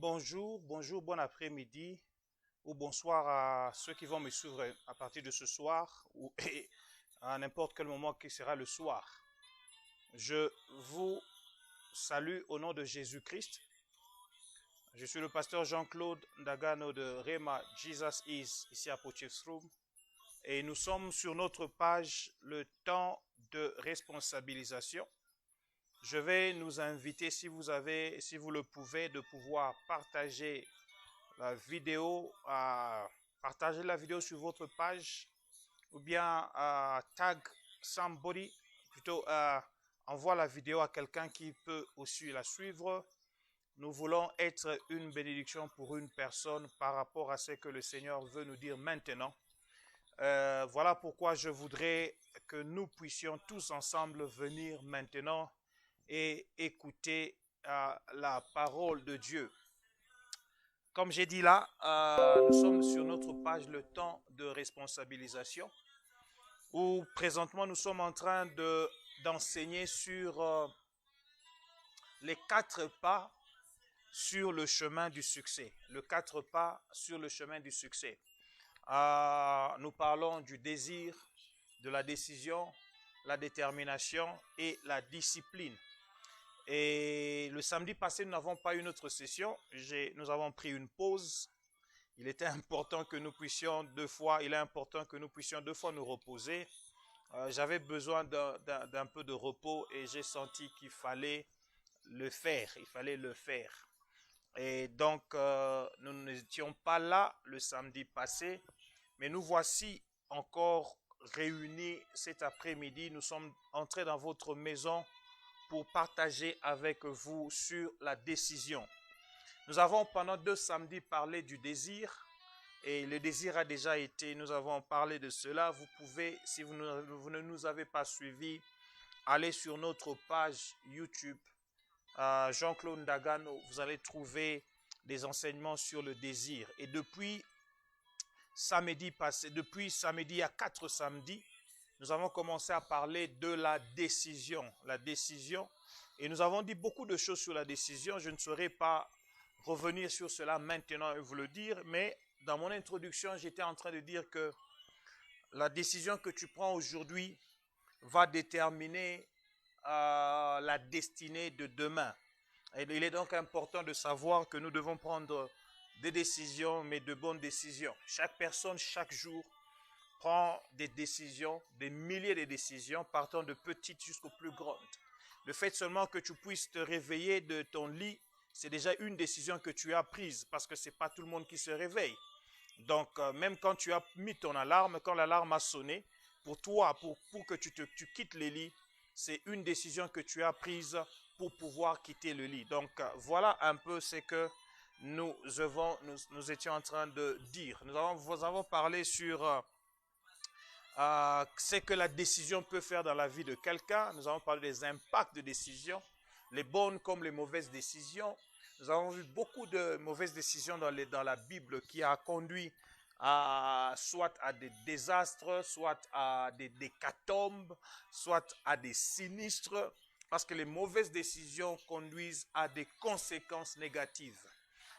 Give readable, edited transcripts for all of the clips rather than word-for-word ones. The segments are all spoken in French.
Bonjour, bonjour, bon après-midi ou bonsoir à ceux qui vont me suivre à partir de ce soir ou à n'importe quel moment qui sera le soir. Je vous salue au nom de Jésus-Christ. Je suis le pasteur Jean-Claude Ndagano de Rema Jesus Is ici à Potchefstroom et nous sommes sur notre page le temps de responsabilisation. Je vais nous inviter, si vous le pouvez, de pouvoir partager la vidéo, partager la vidéo sur votre page ou bien tag somebody, plutôt envoie la vidéo à quelqu'un qui peut aussi la suivre. Nous voulons être une bénédiction pour une personne par rapport à ce que le Seigneur veut nous dire maintenant. Voilà pourquoi je voudrais que nous puissions tous ensemble venir maintenant et écouter la parole de Dieu. Comme j'ai dit là, nous sommes sur notre page le temps de responsabilisation où présentement nous sommes en train d'enseigner sur les 4 pas sur le chemin du succès. Les 4 pas sur le chemin du succès. Nous parlons du désir, de la décision, la détermination et la discipline. Et le samedi passé, nous n'avons pas eu notre session. Nous avons pris une pause. Il était important que nous puissions deux fois nous reposer. J'avais besoin d'un peu de repos et j'ai senti qu'il fallait le faire. Et donc, nous n'étions pas là le samedi passé, mais nous voici encore réunis cet après-midi. Nous sommes entrés dans votre maison pour partager avec vous sur la décision. Nous avons pendant 2 samedis parlé du désir et le désir a déjà été, nous avons parlé de cela. Vous pouvez, si vous ne nous avez pas suivis, aller sur notre page YouTube Jean-Claude Ndagano, vous allez trouver des enseignements sur le désir. Et depuis samedi, il y a 4 samedis, nous avons commencé à parler de la décision. Et nous avons dit beaucoup de choses sur la décision. Je ne saurais pas revenir sur cela maintenant et vous le dire, mais dans mon introduction, j'étais en train de dire que la décision que tu prends aujourd'hui va déterminer la destinée de demain. Et il est donc important de savoir que nous devons prendre des décisions, mais de bonnes décisions. Chaque personne, chaque jour, prend des décisions, des milliers de décisions, partant de petites jusqu'aux plus grandes. Le fait seulement que tu puisses te réveiller de ton lit, c'est déjà une décision que tu as prise, parce que ce n'est pas tout le monde qui se réveille. Donc, même quand tu as mis ton alarme, quand l'alarme a sonné, pour toi, pour que tu quittes le lit, c'est une décision que tu as prise pour pouvoir quitter le lit. Donc, voilà un peu ce que nous étions en train de dire. Nous avons parlé sur ce que la décision peut faire dans la vie de quelqu'un. Nous avons parlé des impacts de décision, les bonnes comme les mauvaises décisions. Nous avons vu beaucoup de mauvaises décisions dans la Bible qui a conduit soit à des désastres, soit à des hécatombes, soit à des sinistres, parce que les mauvaises décisions conduisent à des conséquences négatives.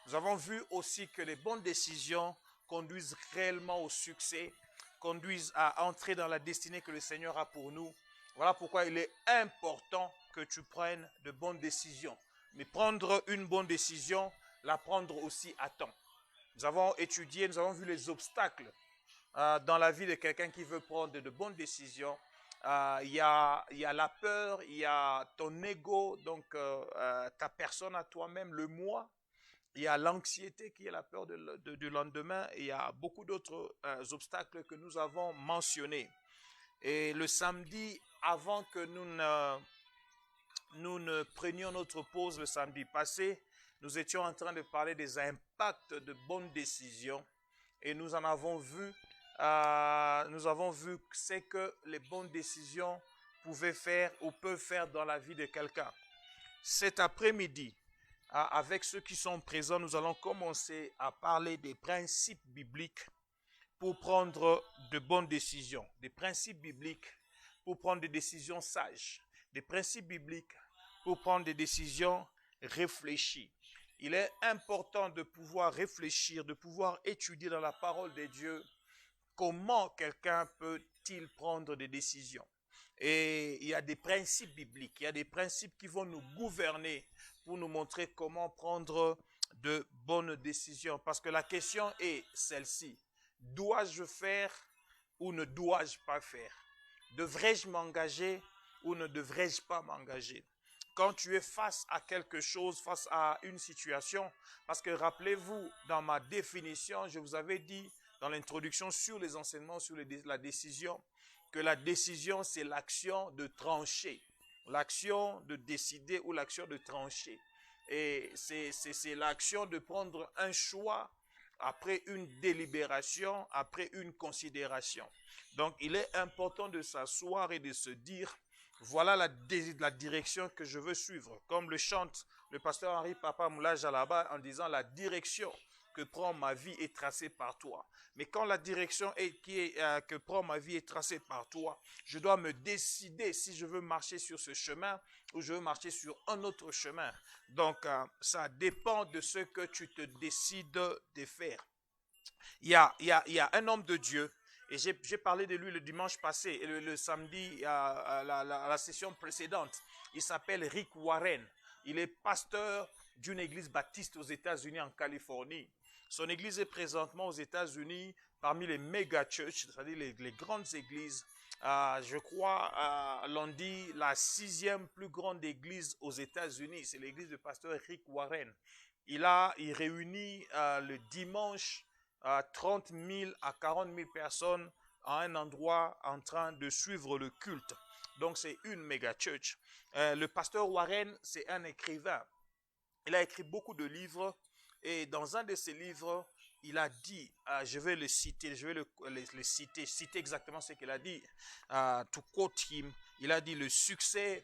Nous avons vu aussi que les bonnes décisions conduisent réellement au succès, conduisent à entrer dans la destinée que le Seigneur a pour nous. Voilà pourquoi il est important que tu prennes de bonnes décisions. Mais prendre une bonne décision, la prendre aussi à temps. Nous avons étudié, nous avons vu les obstacles dans la vie de quelqu'un qui veut prendre de bonnes décisions. Il y a la peur, il y a ton ego, donc ta personne à toi-même, le moi. Il y a l'anxiété qui est la peur du lendemain. Et il y a beaucoup d'autres obstacles que nous avons mentionnés. Et le samedi, avant que nous ne prenions notre pause le samedi passé, nous étions en train de parler des impacts de bonnes décisions. Et nous avons vu ce que les bonnes décisions pouvaient faire ou peuvent faire dans la vie de quelqu'un. Cet après-midi, avec ceux qui sont présents, nous allons commencer à parler des principes bibliques pour prendre de bonnes décisions. Des principes bibliques pour prendre des décisions sages. Des principes bibliques pour prendre des décisions réfléchies. il est important de pouvoir réfléchir, de pouvoir étudier dans la parole de Dieu comment quelqu'un peut-il prendre des décisions. Et il y a des principes bibliques, il y a des principes qui vont nous gouverner pour nous montrer comment prendre de bonnes décisions. Parce que la question est celle-ci. Dois-je faire ou ne dois-je pas faire? Devrais-je m'engager ou ne devrais-je pas m'engager? Quand tu es face à quelque chose, face à une situation, parce que rappelez-vous, dans ma définition, je vous avais dit dans l'introduction sur les enseignements sur la décision, que la décision, c'est l'action de trancher, l'action de décider ou l'action de trancher. Et c'est l'action de prendre un choix après une délibération, après une considération. Donc, il est important de s'asseoir et de se dire, voilà la direction que je veux suivre. Comme le chante le pasteur Henri Papa Moula Jalaba en disant, la direction que prend ma vie est tracée par toi. Mais quand la direction que prend ma vie est tracée par toi, je dois me décider si je veux marcher sur ce chemin ou je veux marcher sur un autre chemin. Donc, ça dépend de ce que tu te décides de faire. Il y a un homme de Dieu, et j'ai parlé de lui le dimanche passé, et le samedi à la session précédente. Il s'appelle Rick Warren. Il est pasteur d'une église baptiste aux États-Unis, en Californie. Son église est présentement aux États-Unis parmi les méga churches, c'est-à-dire les grandes églises. Je crois, l'on dit la 6e plus grande église aux États-Unis. C'est l'église du pasteur Rick Warren. Il réunit le dimanche 30 000 à 40 000 personnes à un endroit en train de suivre le culte. Donc c'est une méga church. Le pasteur Warren, c'est un écrivain. Il a écrit beaucoup de livres et dans un de ses livres, il a dit, je vais le citer, citer exactement ce qu'il a dit. To quote him, il a dit, le succès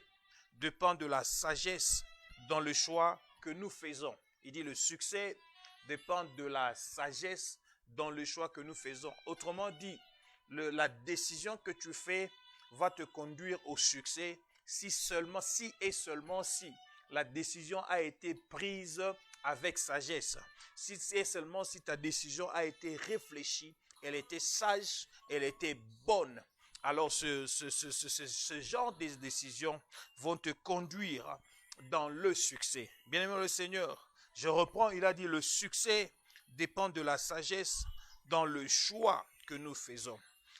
dépend de la sagesse dans le choix que nous faisons. Il dit, le succès dépend de la sagesse dans le choix que nous faisons. Autrement dit, la décision que tu fais va te conduire au succès si et seulement si la décision a été prise avec sagesse. Si et seulement si ta décision a été réfléchie, elle était sage, elle était bonne. Alors ce genre de décisions vont te conduire dans le succès. Bien-aimé le Seigneur, je reprends, il a dit le succès dépend de la sagesse dans le choix que nous faisons.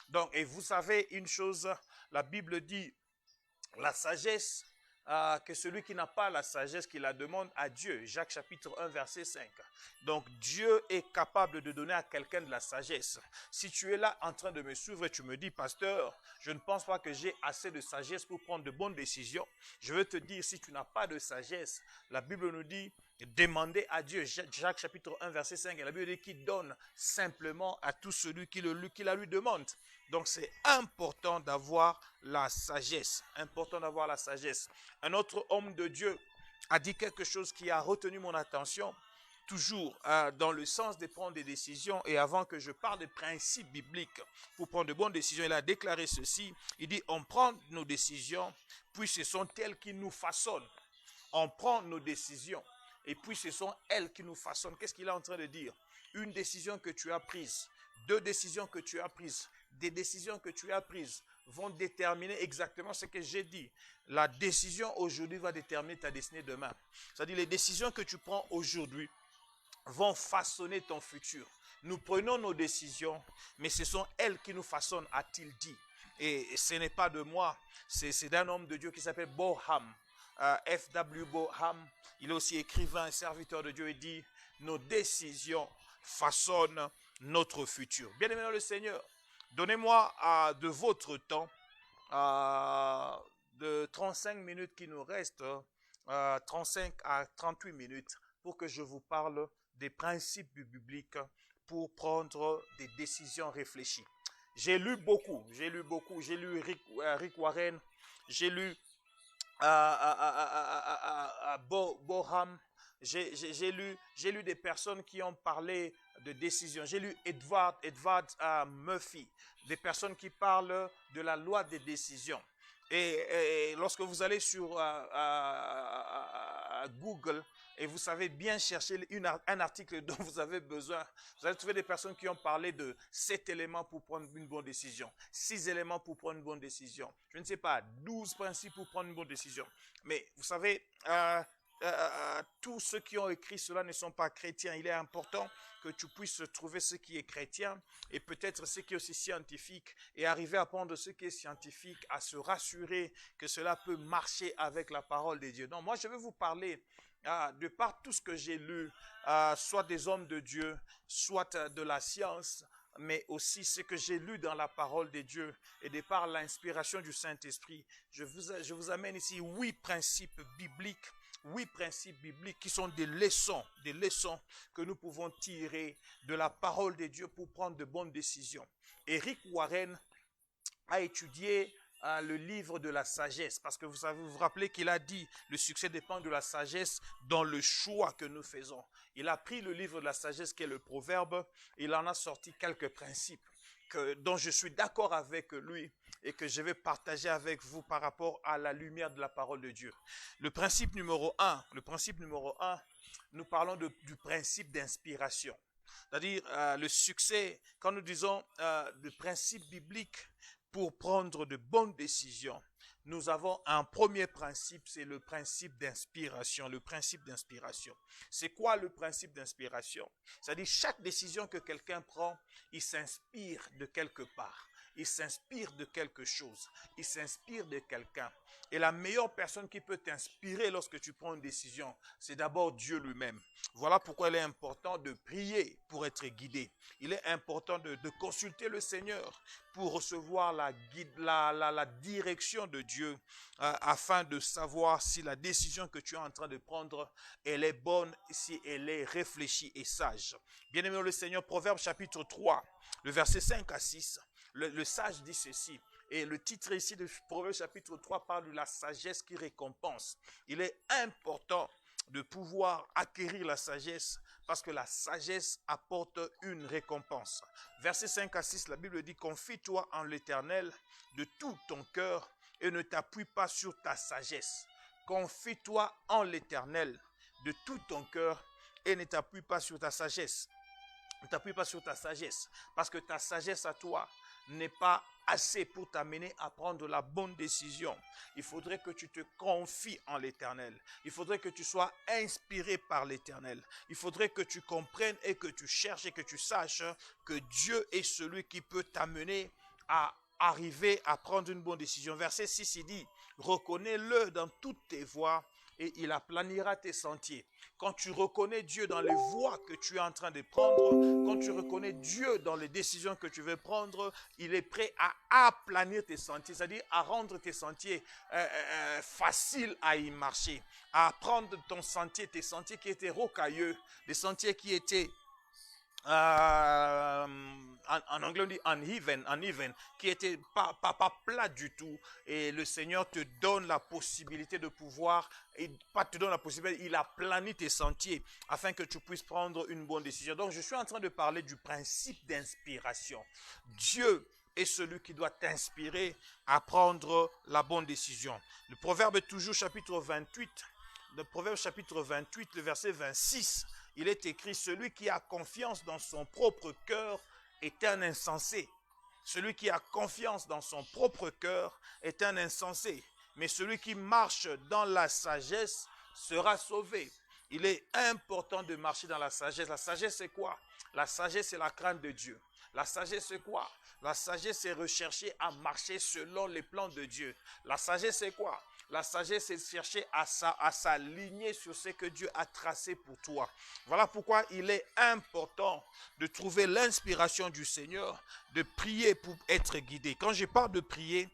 Donc, et vous savez une chose, la Bible dit, la sagesse, que celui qui n'a pas la sagesse, qu'il la demande à Dieu. Jacques chapitre 1, verset 5. Donc, Dieu est capable de donner à quelqu'un de la sagesse. Si tu es là en train de me suivre et tu me dis, pasteur, je ne pense pas que j'ai assez de sagesse pour prendre de bonnes décisions. Je veux te dire, si tu n'as pas de sagesse, la Bible nous dit, demandez à Dieu. Jacques chapitre 1, verset 5. Et la Bible dit qu'il donne simplement à tout celui qui la lui demande. Donc c'est important d'avoir la sagesse. Important d'avoir la sagesse. Un autre homme de Dieu a dit quelque chose qui a retenu mon attention, toujours dans le sens de prendre des décisions. Et avant que je parle des principes bibliques pour prendre de bonnes décisions, il a déclaré ceci. Il dit, on prend nos décisions, puis ce sont elles qui nous façonnent. On prend nos décisions, et puis ce sont elles qui nous façonnent. Qu'est-ce qu'il est en train de dire? Une décision que tu as prise, 2 décisions que tu as prises, des décisions que tu as prises vont déterminer exactement ce que j'ai dit. La décision aujourd'hui va déterminer ta destinée demain. C'est-à-dire les décisions que tu prends aujourd'hui vont façonner ton futur. Nous prenons nos décisions, mais ce sont elles qui nous façonnent, a-t-il dit. Et ce n'est pas de moi, c'est d'un homme de Dieu qui s'appelle Boham, F.W. Boham. Il est aussi écrivain, serviteur de Dieu, et dit, nos décisions façonnent notre futur. Bien-aimé dans le Seigneur, donnez-moi de votre temps, de 35 minutes qui nous restent, 35 à 38 minutes, pour que je vous parle des principes bibliques pour prendre des décisions réfléchies. J'ai lu beaucoup. J'ai lu Rick Warren, j'ai lu Boham, j'ai lu des personnes qui ont parlé de décision. J'ai lu Edward Murphy, des personnes qui parlent de la loi des décisions. Et lorsque vous allez sur Google et vous savez bien chercher un article dont vous avez besoin, vous allez trouver des personnes qui ont parlé de 7 éléments pour prendre une bonne décision, 6 éléments pour prendre une bonne décision, je ne sais pas, 12 principes pour prendre une bonne décision. Mais vous savez, tous ceux qui ont écrit cela ne sont pas chrétiens. Il est important que tu puisses trouver ce qui est chrétien et peut-être ce qui est aussi scientifique et arriver à prendre ce qui est scientifique, à se rassurer que cela peut marcher avec la parole de Dieu. Donc moi je vais vous parler de par tout ce que j'ai lu, soit des hommes de Dieu, soit de la science, mais aussi ce que j'ai lu dans la parole de Dieu et de par l'inspiration du Saint-Esprit. Je vous amène ici 8 principes bibliques. 8 principes bibliques qui sont des leçons que nous pouvons tirer de la parole de Dieu pour prendre de bonnes décisions. Rick Warren a étudié le livre de la sagesse, parce que vous vous rappelez qu'il a dit le succès dépend de la sagesse dans le choix que nous faisons. Il a pris le livre de la sagesse qui est le Proverbe, il en a sorti quelques principes dont je suis d'accord avec lui et que je vais partager avec vous par rapport à la lumière de la parole de Dieu. Le principe numéro 1, nous parlons du principe d'inspiration. C'est-à-dire le succès, quand nous disons le principe biblique pour prendre de bonnes décisions, nous avons un premier principe, c'est le principe d'inspiration. Le principe d'inspiration. C'est quoi le principe d'inspiration? C'est-à-dire chaque décision que quelqu'un prend, il s'inspire de quelque part. Il s'inspire de quelque chose. Il s'inspire de quelqu'un. Et la meilleure personne qui peut t'inspirer lorsque tu prends une décision, c'est d'abord Dieu lui-même. Voilà pourquoi il est important de prier pour être guidé. Il est important de consulter le Seigneur pour recevoir la direction de Dieu afin de savoir si la décision que tu es en train de prendre, elle est bonne, si elle est réfléchie et sage. Bien-aimé le Seigneur, Proverbe chapitre 3, le verset 5 à 6, le sage dit ceci. Et le titre ici de Proverbe chapitre 3 parle de la sagesse qui récompense. Il est important de pouvoir acquérir la sagesse parce que la sagesse apporte une récompense. Verset 5 à 6, la Bible dit « Confie-toi en l'Éternel de tout ton cœur et ne t'appuie pas sur ta sagesse. Confie-toi en l'Éternel de tout ton cœur et ne t'appuie pas sur ta sagesse. » Ne t'appuie pas sur ta sagesse parce que ta sagesse à toi n'est pas assez pour t'amener à prendre la bonne décision. Il faudrait que tu te confies en l'Éternel. Il faudrait que tu sois inspiré par l'Éternel. Il faudrait que tu comprennes et que tu cherches et que tu saches que Dieu est celui qui peut t'amener à arriver à prendre une bonne décision. Verset 6, il dit, reconnais-le dans toutes tes voies et il aplanira tes sentiers. Quand tu reconnais Dieu dans les voies que tu es en train de prendre, quand tu reconnais Dieu dans les décisions que tu veux prendre, il est prêt à aplanir tes sentiers, c'est-à-dire à rendre tes sentiers faciles à y marcher, à prendre tes sentiers qui étaient rocailleux, des sentiers qui étaient en anglais on dit uneven, qui était pas plat du tout, et le Seigneur te donne la possibilité de pouvoir, et pas te donne la possibilité, il aplanit tes sentiers afin que tu puisses prendre une bonne décision. Donc je suis en train de parler du principe d'inspiration. Dieu est celui qui doit t'inspirer à prendre la bonne décision. Le Proverbe toujours chapitre 28, le Proverbe chapitre 28, le verset 26, il est écrit, celui qui a confiance dans son propre cœur est un insensé. Celui qui a confiance dans son propre cœur est un insensé. Mais celui qui marche dans la sagesse sera sauvé. Il est important de marcher dans la sagesse. La sagesse, c'est quoi? La sagesse, c'est la crainte de Dieu. La sagesse, c'est quoi? La sagesse, c'est rechercher à marcher selon les plans de Dieu. La sagesse, c'est quoi? La sagesse, c'est chercher à s'aligner sur ce que Dieu a tracé pour toi. Voilà pourquoi il est important de trouver l'inspiration du Seigneur, de prier pour être guidé. Quand je parle de prier,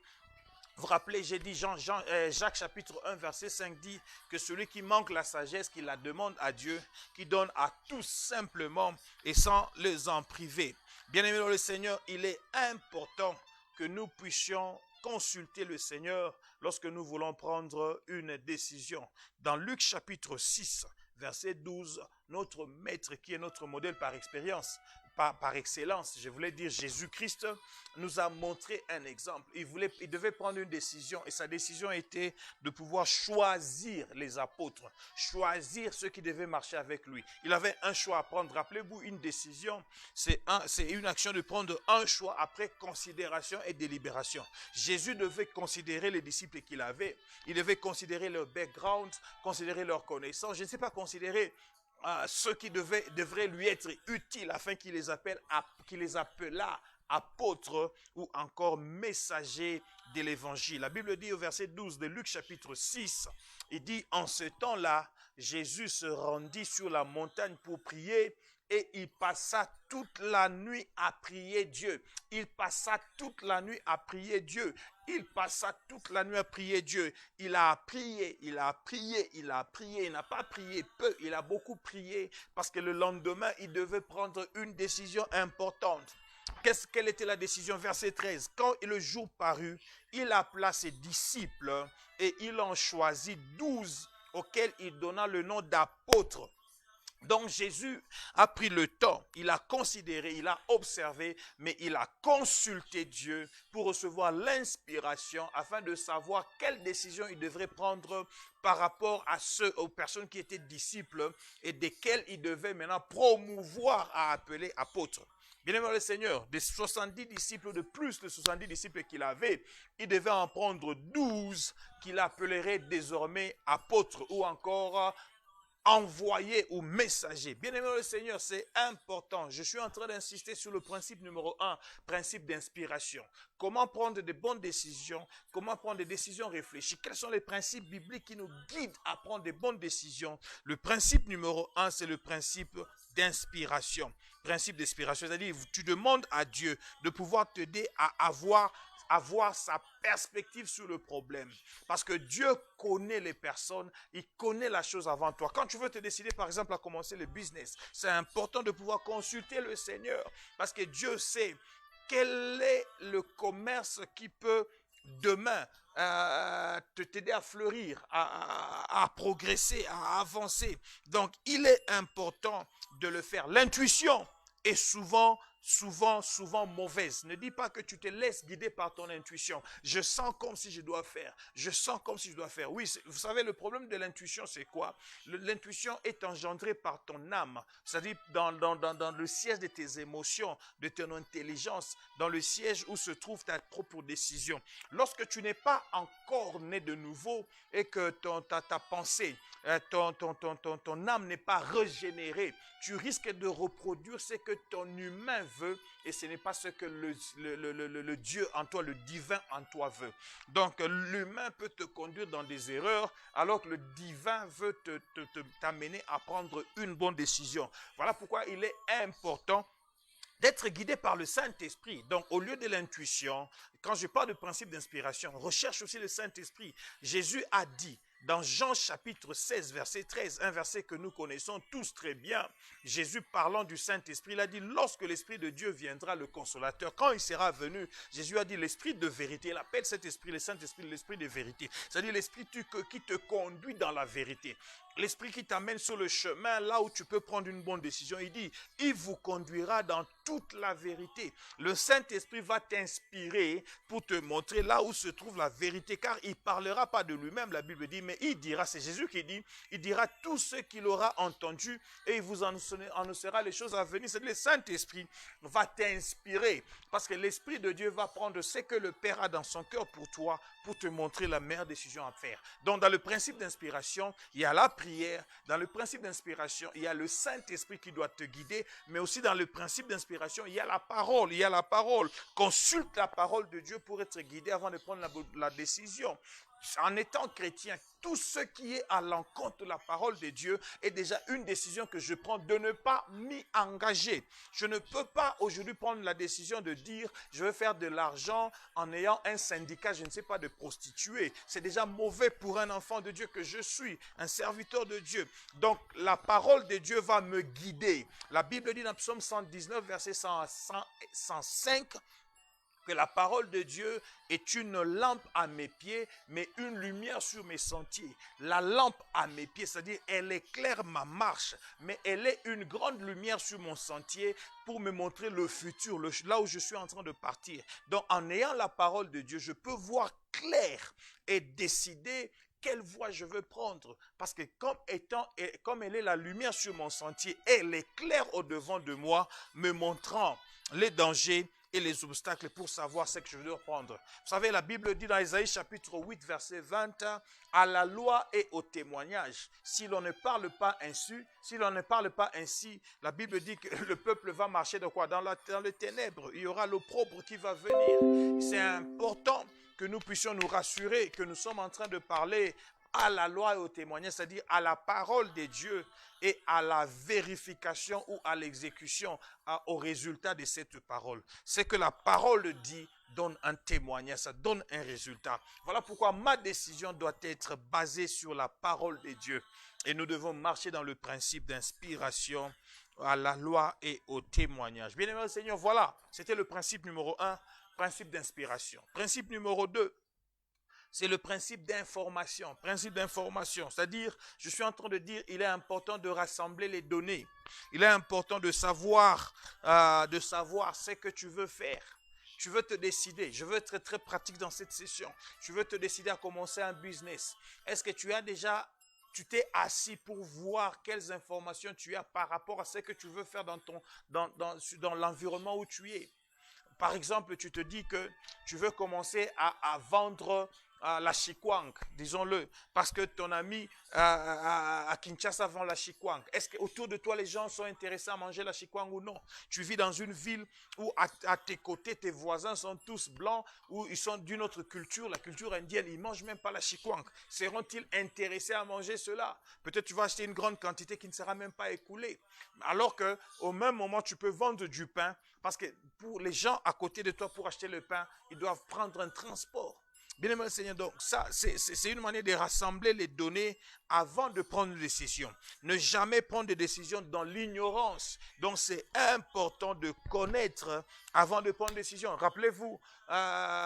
vous vous rappelez, j'ai dit Jacques chapitre 1 verset 5 dit que celui qui manque la sagesse, qui la demande à Dieu, qui donne à tous simplement et sans les en priver. Bien-aimé dans le Seigneur, il est important que nous puissions consulter le Seigneur lorsque nous voulons prendre une décision. Dans Luc chapitre 6, verset 12, notre maître qui est notre modèle par expérience par excellence, je voulais dire Jésus-Christ, nous a montré un exemple. Il devait prendre une décision et sa décision était de pouvoir choisir les apôtres, choisir ceux qui devaient marcher avec lui. Il avait un choix à prendre. Rappelez-vous, une décision, c'est une action de prendre un choix après considération et délibération. Jésus devait considérer les disciples qu'il avait. Il devait considérer leur background, considérer leurs connaissances. Je ne sais pas, considérer ceux qui devraient lui être utiles afin qu'il les appelât apôtres ou encore messagers de l'évangile. La Bible dit au verset 12 de Luc chapitre 6, il dit: en ce temps-là, Jésus se rendit sur la montagne pour prier et il passa toute la nuit à prier Dieu. Il passa toute la nuit à prier Dieu. Il passa toute la nuit à prier Dieu. Il a prié, il a prié, il a prié. Il n'a pas prié peu, il a beaucoup prié parce que le lendemain, il devait prendre une décision importante. Quelle était la décision? Verset 13. Quand le jour parut, il appela ses disciples et il en choisit 12 auxquels il donna le nom d'apôtres. Donc Jésus a pris le temps, il a considéré, il a observé, mais il a consulté Dieu pour recevoir l'inspiration afin de savoir quelle décision il devrait prendre par rapport aux personnes qui étaient disciples et desquelles il devait maintenant promouvoir à appeler apôtres. Bien-aimé le Seigneur, des 70 disciples de plus de 70 disciples qu'il avait, il devait en prendre 12 qu'il appellerait désormais apôtres ou encore envoyé ou messager. Bien-aimé le Seigneur, c'est important. Je suis en train d'insister sur le principe numéro 1, principe d'inspiration. Comment prendre de bonnes décisions, comment prendre des décisions réfléchies. Quels sont les principes bibliques qui nous guident à prendre de bonnes décisions? Le principe numéro 1, c'est le principe d'inspiration. Principe d'inspiration, c'est-à-dire tu demandes à Dieu de pouvoir t'aider à avoir sa perspective sur le problème. Parce que Dieu connaît les personnes, il connaît la chose avant toi. Quand tu veux te décider, par exemple, à commencer le business, c'est important de pouvoir consulter le Seigneur. Parce que Dieu sait quel est le commerce qui peut demain t'aider à fleurir, à progresser, à avancer. Donc, il est important de le faire. L'intuition est souvent mauvaise. Ne dis pas que tu te laisses guider par ton intuition. Je sens comme si je dois faire. Je sens comme si je dois faire. Oui, vous savez, le problème de l'intuition, c'est quoi? L'intuition est engendrée par ton âme. C'est-à-dire dans le siège de tes émotions, de ton intelligence, dans le siège où se trouve ta propre décision. Lorsque tu n'es pas encore né de nouveau et que ta pensée, ton âme n'est pas régénérée, tu risques de reproduire ce que ton humain veut et ce n'est pas ce que le Dieu en toi, le divin en toi veut. Donc l'humain peut te conduire dans des erreurs alors que le divin veut t'amener à prendre une bonne décision. Voilà pourquoi il est important d'être guidé par le Saint-Esprit. Donc, au lieu de l'intuition, quand je parle de principe d'inspiration, recherche aussi le Saint-Esprit. Jésus a dit, dans Jean chapitre 16, verset 13, un verset que nous connaissons tous très bien, Jésus parlant du Saint-Esprit, il a dit, lorsque l'Esprit de Dieu viendra, le Consolateur, quand il sera venu, Jésus a dit, l'Esprit de vérité, il appelle cet Esprit, le Saint-Esprit, l'Esprit de vérité. C'est-à-dire l'Esprit qui te conduit dans la vérité. L'Esprit qui t'amène sur le chemin, là où tu peux prendre une bonne décision. Il dit, il vous conduira dans toute la vérité. Le Saint-Esprit va t'inspirer pour te montrer là où se trouve la vérité, car il ne parlera pas de lui-même, la Bible dit, mais il dira, c'est Jésus qui dit, il dira tout ce qu'il aura entendu et il vous annoncera les choses à venir. C'est-à-dire le Saint-Esprit va t'inspirer, parce que l'Esprit de Dieu va prendre ce que le Père a dans son cœur pour toi, pour te montrer la meilleure décision à faire. Donc dans le principe d'inspiration, il y a la prière. Dans le principe d'inspiration, il y a le Saint-Esprit qui doit te guider, mais aussi dans le principe d'inspiration, il y a la parole. Il y a la parole. Consulte la parole de Dieu pour être guidé avant de prendre la décision. En étant chrétien, tout ce qui est à l'encontre de la parole de Dieu est déjà une décision que je prends de ne pas m'y engager. Je ne peux pas aujourd'hui prendre la décision de dire je veux faire de l'argent en ayant un syndicat, je ne sais pas, de prostituées. C'est déjà mauvais pour un enfant de Dieu que je suis, un serviteur de Dieu. Donc la parole de Dieu va me guider. La Bible dit dans Psaume 119, verset 105, que la parole de Dieu est une lampe à mes pieds, mais une lumière sur mes sentiers. La lampe à mes pieds, c'est-à-dire elle éclaire ma marche, mais elle est une grande lumière sur mon sentier pour me montrer le futur, là où je suis en train de partir. Donc en ayant la parole de Dieu, je peux voir clair et décider quelle voie je veux prendre. Parce que comme elle est la lumière sur mon sentier, elle éclaire au-devant de moi, me montrant les dangers et les obstacles pour savoir ce que je dois prendre. Vous savez, la Bible dit dans Ésaïe chapitre 8, verset 20, à la loi et au témoignage. Si l'on ne parle pas ainsi, la Bible dit que le peuple va marcher de quoi? Dans les ténèbres. Il y aura l'opprobre qui va venir. C'est important que nous puissions nous rassurer que nous sommes en train de parler à la loi et au témoignage, c'est-à-dire à la parole de Dieu et à la vérification ou à l'exécution, au résultat de cette parole. C'est que la parole dit donne un témoignage, ça donne un résultat. Voilà pourquoi ma décision doit être basée sur la parole de Dieu. Et nous devons marcher dans le principe d'inspiration à la loi et au témoignage. Bien-aimé Seigneur, voilà, c'était le principe numéro 1, principe d'inspiration. Principe numéro 2, c'est le principe d'information. Principe d'information, c'est-à-dire, je suis en train de dire, il est important de rassembler les données. Il est important de savoir ce que tu veux faire. Tu veux te décider. Je veux être très pratique dans cette session. Tu veux te décider à commencer un business. Est-ce que tu t'es assis pour voir quelles informations tu as par rapport à ce que tu veux faire dans l'environnement où tu es? Par exemple, tu te dis que tu veux commencer à vendre la chikwang, disons-le, parce que ton ami à Kinshasa vend la chikwang. Est-ce qu'autour de toi, les gens sont intéressés à manger la chikwang ou non? Tu vis dans une ville où à tes côtés, tes voisins sont tous blancs, ou ils sont d'une autre culture, la culture indienne, ils ne mangent même pas la chikwang. Seront-ils intéressés à manger cela? Peut-être tu vas acheter une grande quantité qui ne sera même pas écoulée. Alors qu'au même moment, tu peux vendre du pain, parce que pour les gens à côté de toi, pour acheter le pain, ils doivent prendre un transport. Bien aimé Seigneur, donc ça, c'est une manière de rassembler les données avant de prendre une décision. Ne jamais prendre de décision dans l'ignorance. Donc c'est important de connaître avant de prendre une décision. Rappelez-vous,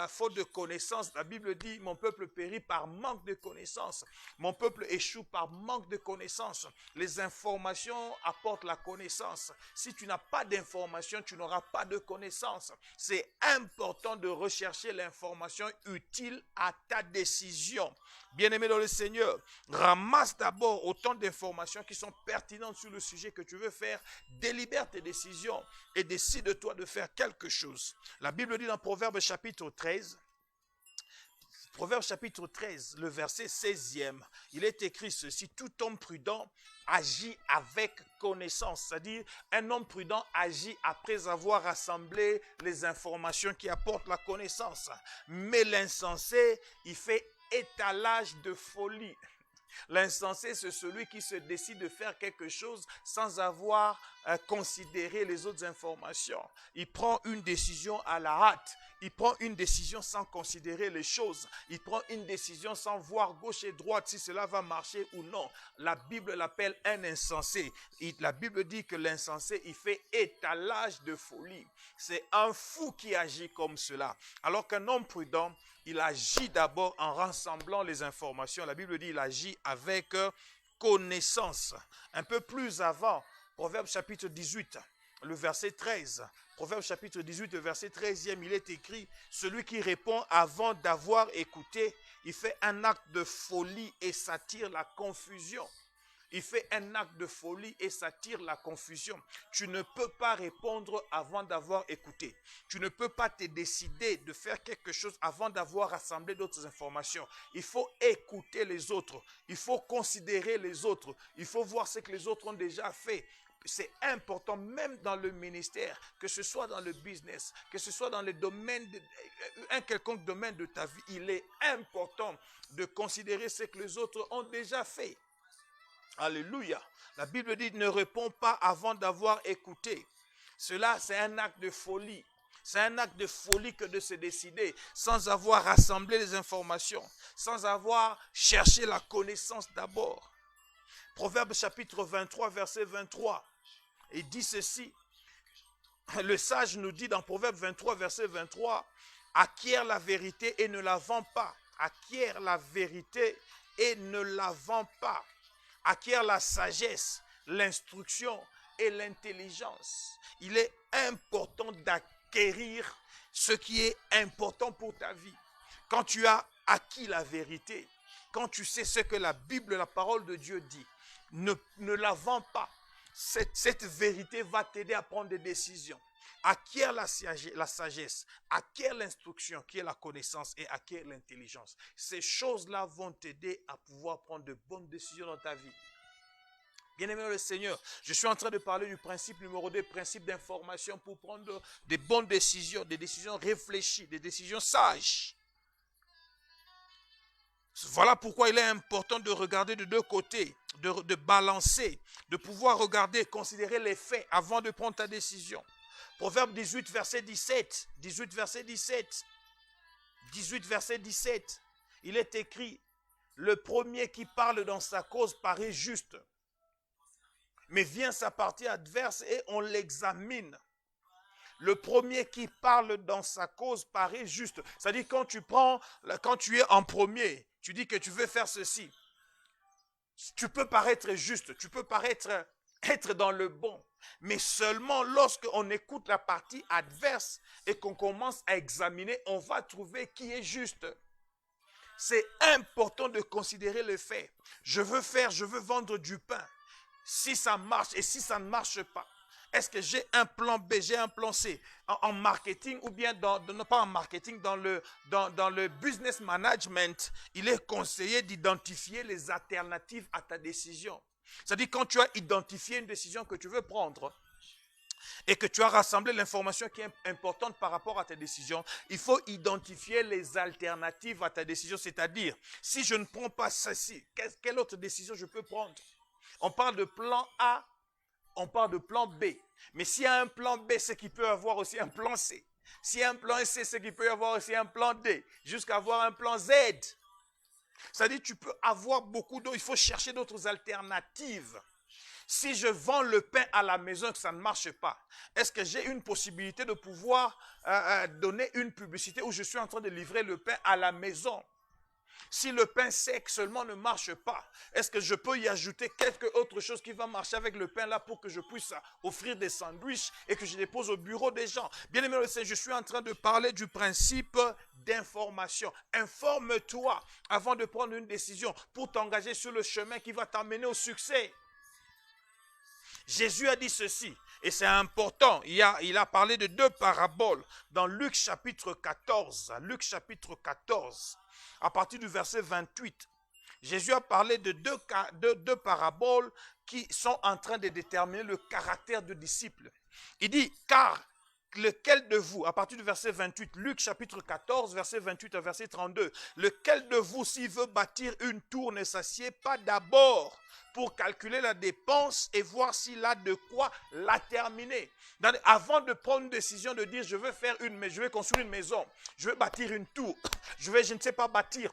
faute de connaissance, la Bible dit, mon peuple périt par manque de connaissance. Mon peuple échoue par manque de connaissance. Les informations apportent la connaissance. Si tu n'as pas d'information, tu n'auras pas de connaissance. C'est important de rechercher l'information utile à ta décision. Bien-aimé dans le Seigneur, ramasse d'abord autant d'informations qui sont pertinentes sur le sujet que tu veux faire, délibère tes décisions et décide-toi de faire quelque chose. La Bible dit dans Proverbe chapitre 13, le verset 16e, il est écrit ceci, tout homme prudent agit avec connaissance, c'est-à-dire un homme prudent agit après avoir rassemblé les informations qui apportent la connaissance. Mais l'insensé, il fait étalage de folie. L'insensé, c'est celui qui se décide de faire quelque chose sans avoir considéré les autres informations. Il prend une décision à la hâte. Il prend une décision sans considérer les choses. Il prend une décision sans voir gauche et droite si cela va marcher ou non. La Bible l'appelle un insensé. La Bible dit que l'insensé, il fait étalage de folie. C'est un fou qui agit comme cela. Alors qu'un homme prudent, il agit d'abord en rassemblant les informations. La Bible dit qu'il agit avec connaissance. Un peu plus avant, Proverbe chapitre 18, le verset 13. Proverbe chapitre 18, le verset 13e, il est écrit, celui qui répond avant d'avoir écouté, il fait un acte de folie et s'attire la confusion. Il fait un acte de folie et s'attire la confusion. Tu ne peux pas répondre avant d'avoir écouté. Tu ne peux pas te décider de faire quelque chose avant d'avoir rassemblé d'autres informations. Il faut écouter les autres. Il faut considérer les autres. Il faut voir ce que les autres ont déjà fait. C'est important, même dans le ministère, que ce soit dans le business, que ce soit dans le domaine, un quelconque domaine de ta vie, il est important de considérer ce que les autres ont déjà fait. Alléluia. La Bible dit ne réponds pas avant d'avoir écouté. Cela, c'est un acte de folie. C'est un acte de folie que de se décider sans avoir rassemblé les informations, sans avoir cherché la connaissance d'abord. Proverbe chapitre 23, verset 23. Il dit ceci. Le sage nous dit dans Proverbe 23, verset 23, Acquiert la vérité et ne la vends pas. Acquiert la vérité et ne la vends pas. Acquiert la sagesse, l'instruction et l'intelligence. Il est important d'acquérir ce qui est important pour ta vie. Quand tu as acquis la vérité, quand tu sais ce que la Bible, la parole de Dieu dit, ne la vends pas. Cette vérité va t'aider à prendre des décisions. Acquiert la sagesse, acquiert l'instruction qui est la connaissance et acquiert l'intelligence. Ces choses-là vont t'aider à pouvoir prendre de bonnes décisions dans ta vie. Bien-aimé le Seigneur, je suis en train de parler du principe numéro 2, principe d'information pour prendre des bonnes décisions, des décisions réfléchies, des décisions sages. Voilà pourquoi il est important de regarder de deux côtés, de balancer, de pouvoir regarder, considérer les faits avant de prendre ta décision. Proverbe 18, verset 17. 18, verset 17. 18, verset 17. Il est écrit, le premier qui parle dans sa cause paraît juste. Mais vient sa partie adverse et on l'examine. Le premier qui parle dans sa cause paraît juste. C'est-à-dire quand tu es en premier, tu dis que tu veux faire ceci. Tu peux paraître juste, tu peux paraître être dans le bon. Mais seulement lorsqu'on écoute la partie adverse et qu'on commence à examiner, on va trouver qui est juste. C'est important de considérer le fait. Je veux vendre du pain. Si ça marche et si ça ne marche pas, est-ce que j'ai un plan B, j'ai un plan C en marketing ou bien pas en marketing, dans le business management, il est conseillé d'identifier les alternatives à ta décision. C'est-à-dire quand tu as identifié une décision que tu veux prendre et que tu as rassemblé l'information qui est importante par rapport à ta décision, il faut identifier les alternatives à ta décision. C'est-à-dire, si je ne prends pas ceci, quelle autre décision je peux prendre? On parle de plan A, on parle de plan B. Mais s'il y a un plan B, c'est qu'il peut y avoir aussi un plan C. S'il y a un plan C, c'est qu'il peut y avoir aussi un plan D, jusqu'à avoir un plan Z. C'est-à-dire tu peux avoir beaucoup d'autres, il faut chercher d'autres alternatives. Si je vends le pain à la maison et que ça ne marche pas, est-ce que j'ai une possibilité de pouvoir donner une publicité où je suis en train de livrer le pain à la maison? Si le pain sec seulement ne marche pas, est-ce que je peux y ajouter quelque autre chose qui va marcher avec le pain là pour que je puisse offrir des sandwichs et que je les pose au bureau des gens? Bien aimé le Seigneur, je suis en train de parler du principe d'information. Informe-toi avant de prendre une décision pour t'engager sur le chemin qui va t'amener au succès. Jésus a dit ceci, et c'est important, il a parlé de deux paraboles dans Luc chapitre 14, à partir du verset 28. Jésus a parlé de deux paraboles qui sont en train de déterminer le caractère de disciple. Il dit, car lequel de vous, à partir du verset 28, Luc chapitre 14, verset 28 à verset 32, lequel de vous, s'il veut bâtir une tour, ne s'assied pas d'abord pour calculer la dépense et voir s'il a de quoi la terminer. Avant de prendre une décision de dire je vais construire une maison, je vais bâtir une tour, je ne sais pas bâtir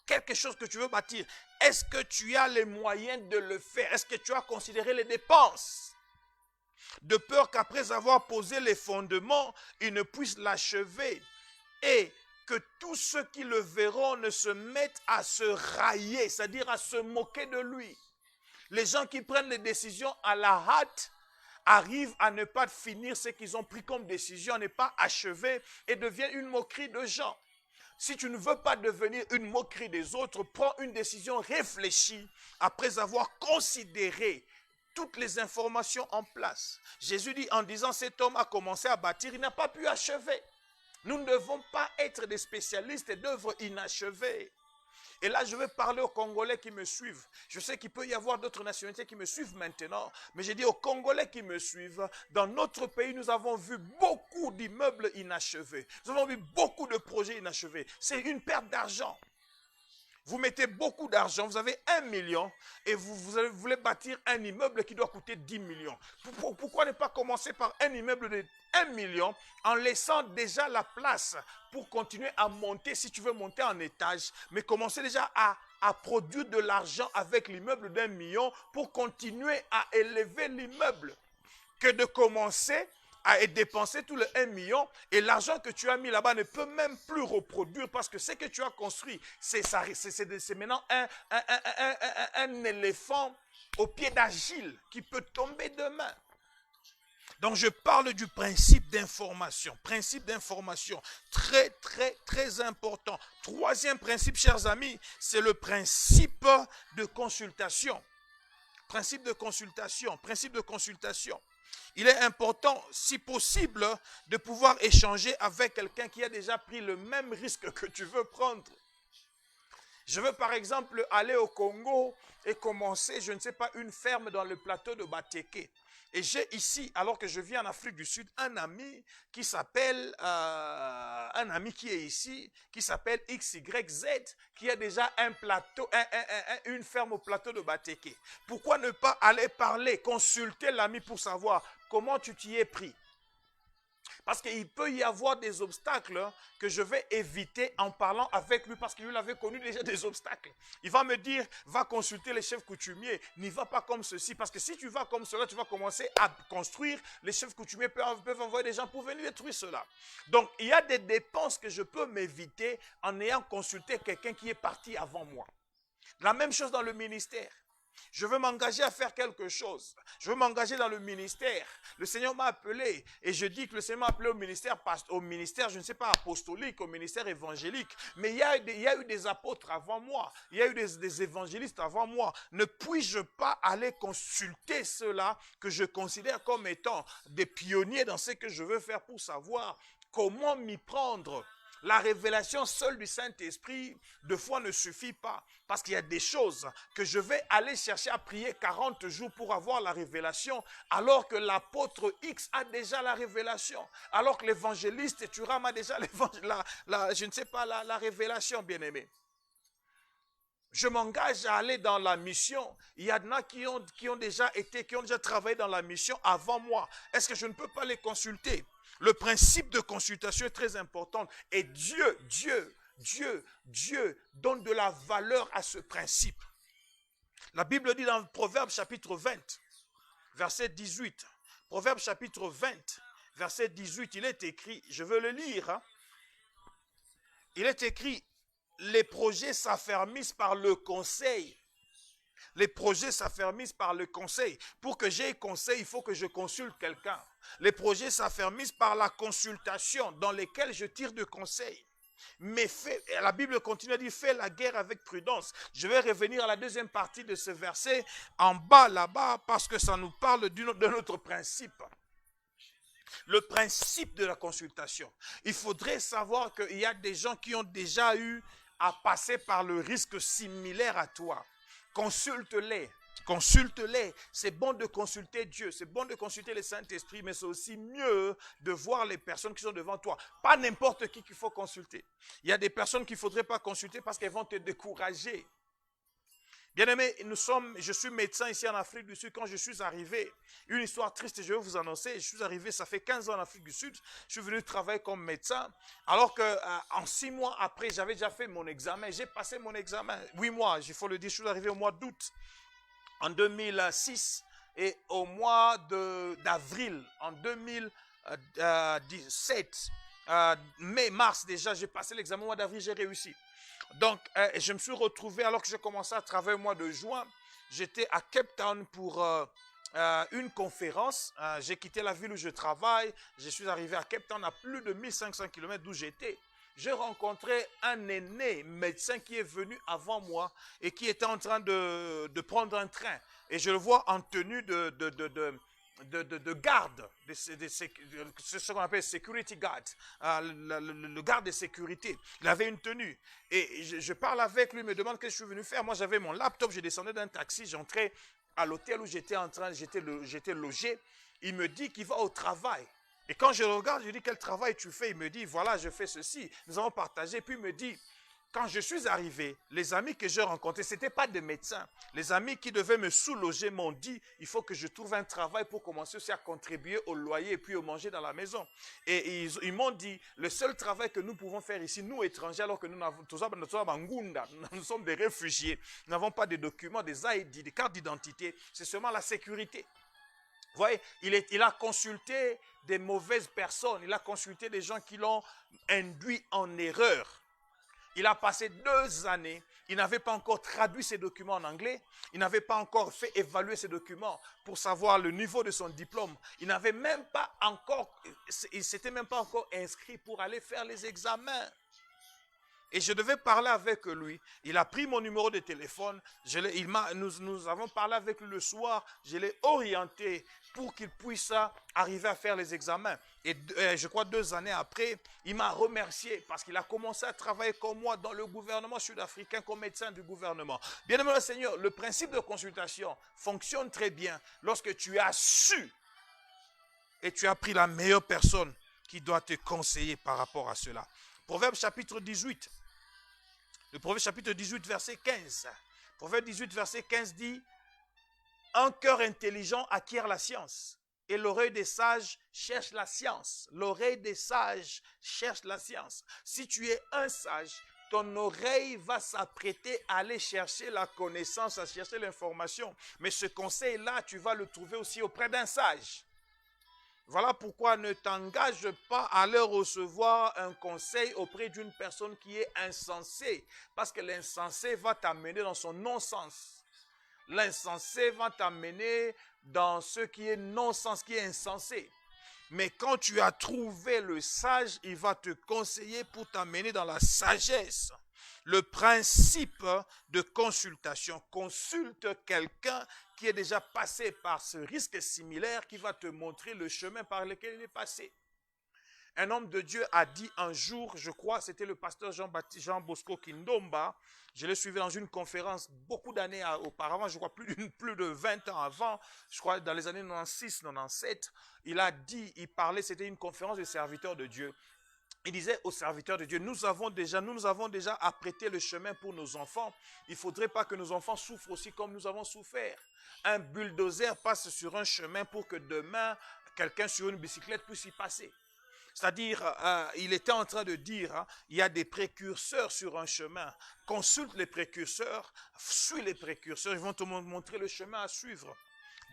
quelque chose que tu veux bâtir. Est-ce que tu as les moyens de le faire? Est-ce que tu as considéré les dépenses? De peur qu'après avoir posé les fondements, il ne puisse l'achever et que tous ceux qui le verront ne se mettent à se railler, c'est-à-dire à se moquer de lui. Les gens qui prennent des décisions à la hâte arrivent à ne pas finir ce qu'ils ont pris comme décision, à ne pas achever et deviennent une moquerie de gens. Si tu ne veux pas devenir une moquerie des autres, prends une décision réfléchie après avoir considéré toutes les informations en place. Jésus dit, en disant cet homme a commencé à bâtir, il n'a pas pu achever. Nous ne devons pas être des spécialistes d'œuvres inachevées. Et là, je vais parler aux Congolais qui me suivent. Je sais qu'il peut y avoir d'autres nationalités qui me suivent maintenant, mais j'ai dit aux Congolais qui me suivent, dans notre pays, nous avons vu beaucoup d'immeubles inachevés. Nous avons vu beaucoup de projets inachevés. C'est une perte d'argent. Vous mettez beaucoup d'argent, vous avez 1 million et vous voulez bâtir un immeuble qui doit coûter 10 millions. Pourquoi ne pas commencer par un immeuble de 1 million en laissant déjà la place pour continuer à monter si tu veux monter en étage, mais commencer déjà à produire de l'argent avec l'immeuble d'1 million pour continuer à élever l'immeuble que de commencer à dépenser tout le 1 million et l'argent que tu as mis là-bas ne peut même plus reproduire parce que ce que tu as construit, c'est maintenant un éléphant au pied d'Agile qui peut tomber demain. Donc je parle du principe d'information. Principe d'information, très, très, très important. Troisième principe, chers amis, c'est le principe de consultation. Principe de consultation, principe de consultation. Il est important, si possible, de pouvoir échanger avec quelqu'un qui a déjà pris le même risque que tu veux prendre. Je veux par exemple aller au Congo et commencer, je ne sais pas, une ferme dans le plateau de Bateke. Et j'ai ici, alors que je vis en Afrique du Sud, un ami qui s'appelle, qui est ici, qui s'appelle XYZ, qui a déjà un plateau, une ferme au plateau de Bateke. Pourquoi ne pas aller parler, consulter l'ami pour savoir comment tu t'y es pris? Parce qu'il peut y avoir des obstacles que je vais éviter en parlant avec lui parce qu'il avait connu déjà des obstacles. Il va me dire, va consulter les chefs coutumiers, n'y va pas comme ceci. Parce que si tu vas comme cela, tu vas commencer à construire. Les chefs coutumiers peuvent envoyer des gens pour venir détruire cela. Donc, il y a des dépenses que je peux m'éviter en ayant consulté quelqu'un qui est parti avant moi. La même chose dans le ministère. Je veux m'engager à faire quelque chose. Je veux m'engager dans le ministère. Le Seigneur m'a appelé et je dis que le Seigneur m'a appelé au ministère, je ne sais pas, apostolique, au ministère évangélique. Mais il y a eu des apôtres avant moi. Il y a eu des évangélistes avant moi. Ne puis-je pas aller consulter ceux-là que je considère comme étant des pionniers dans ce que je veux faire pour savoir comment m'y prendre? La révélation seule du Saint-Esprit, de fois, ne suffit pas. Parce qu'il y a des choses que je vais aller chercher à prier 40 jours pour avoir la révélation, alors que l'apôtre X a déjà la révélation. Alors que l'évangéliste Thuram a déjà la révélation, bien-aimé. Je m'engage à aller dans la mission. Il y en a qui ont déjà travaillé dans la mission avant moi. Est-ce que je ne peux pas les consulter? Le principe de consultation est très important. Et Dieu donne de la valeur à ce principe. La Bible dit dans Proverbe chapitre 20, verset 18. Proverbe chapitre 20, verset 18, il est écrit, je veux le lire. Hein. Il est écrit, les projets s'affermissent par le conseil. Les projets s'affermissent par le conseil. Pour que j'aie conseil, il faut que je consulte quelqu'un. Les projets s'affermissent par la consultation dans lesquelles je tire de conseils. Mais la Bible continue à dire, fais la guerre avec prudence. Je vais revenir à la deuxième partie de ce verset, en bas là-bas, parce que ça nous parle d'un autre principe. Le principe de la consultation. Il faudrait savoir qu'il y a des gens qui ont déjà eu à passer par le risque similaire à toi. Consulte-les. Consulte-les. C'est bon de consulter Dieu, c'est bon de consulter le Saint-Esprit, mais c'est aussi mieux de voir les personnes qui sont devant toi. Pas n'importe qui qu'il faut consulter. Il y a des personnes qu'il ne faudrait pas consulter parce qu'elles vont te décourager. Bien-aimés, je suis médecin ici en Afrique du Sud. Quand je suis arrivé, une histoire triste, je vais vous annoncer. Je suis arrivé, ça fait 15 ans en Afrique du Sud. Je suis venu travailler comme médecin. Alors qu'en 6 mois après, j'avais déjà fait mon examen. J'ai passé mon examen. 8 mois, il faut le dire. Je suis arrivé au mois d'août en 2006 et au mois d'avril en 2017, mars déjà, j'ai passé l'examen. Au mois d'avril, j'ai réussi. Donc, je me suis retrouvé, alors que j'ai commencé à travailler au mois de juin, j'étais à Cape Town pour une conférence. J'ai quitté la ville où je travaille. Je suis arrivé à Cape Town à plus de 1500 km d'où j'étais. J'ai rencontré un aîné médecin qui est venu avant moi et qui était en train de prendre un train. Et je le vois en tenue de garde, ce qu'on appelle security guard, le garde de sécurité. Il avait une tenue. Et je parle avec lui, il me demande ce que je suis venu faire. Moi, j'avais mon laptop, je descendais d'un taxi, j'entrais à l'hôtel où j'étais logé. Il me dit qu'il va au travail. Et quand je regarde, je lui dis, quel travail tu fais? Il me dit, voilà, je fais ceci. Nous avons partagé. Puis il me dit, quand je suis arrivé, les amis que j'ai rencontrés, ce n'étaient pas des médecins. Les amis qui devaient me sous-loger m'ont dit, il faut que je trouve un travail pour commencer aussi à contribuer au loyer et puis au manger dans la maison. Et ils m'ont dit, le seul travail que nous pouvons faire ici, nous étrangers, alors que nous sommes des réfugiés, nous n'avons pas de documents, des ID, des cartes d'identité, c'est seulement la sécurité. Vous voyez, il a consulté des mauvaises personnes. Il a consulté des gens qui l'ont induit en erreur. Il a passé 2 années. Il n'avait pas encore traduit ses documents en anglais. Il n'avait pas encore fait évaluer ses documents pour savoir le niveau de son diplôme. Il n'avait même pas encore, il s'était même pas encore inscrit pour aller faire les examens. Et je devais parler avec lui. Il a pris mon numéro de téléphone. Nous avons parlé avec lui le soir. Je l'ai orienté pour qu'il puisse arriver à faire les examens. Et je crois 2 années après, il m'a remercié parce qu'il a commencé à travailler comme moi dans le gouvernement sud-africain comme médecin du gouvernement. Bien-aimé le Seigneur, le principe de consultation fonctionne très bien lorsque tu as su et tu as pris la meilleure personne qui doit te conseiller par rapport à cela. Proverbe chapitre 18. Le Proverbe chapitre 18, verset 15. Proverbe 18, verset 15 dit « Un cœur intelligent acquiert la science, et l'oreille des sages cherche la science. » L'oreille des sages cherche la science. Si tu es un sage, ton oreille va s'apprêter à aller chercher la connaissance, à chercher l'information. Mais ce conseil-là, tu vas le trouver aussi auprès d'un sage. Voilà pourquoi ne t'engage pas à aller recevoir un conseil auprès d'une personne qui est insensée. Parce que l'insensé va t'amener dans son non-sens. L'insensé va t'amener dans ce qui est non-sens, qui est insensé. Mais quand tu as trouvé le sage, il va te conseiller pour t'amener dans la sagesse. Le principe de consultation. Consulte quelqu'un qui est déjà passé par ce risque similaire qui va te montrer le chemin par lequel il est passé. Un homme de Dieu a dit un jour, je crois, c'était le pasteur Jean Bosco Kindomba, je l'ai suivi dans une conférence beaucoup d'années auparavant, je crois plus de 20 ans avant, je crois dans les années 96, 97, il a dit, il parlait, c'était une conférence de serviteurs de Dieu. Il disait aux serviteurs de Dieu, nous avons déjà apprêté le chemin pour nos enfants. Il ne faudrait pas que nos enfants souffrent aussi comme nous avons souffert. Un bulldozer passe sur un chemin pour que demain, quelqu'un sur une bicyclette puisse y passer. C'est-à-dire, il était en train de dire, il y a des précurseurs sur un chemin. Consulte les précurseurs, suis les précurseurs, ils vont te montrer le chemin à suivre.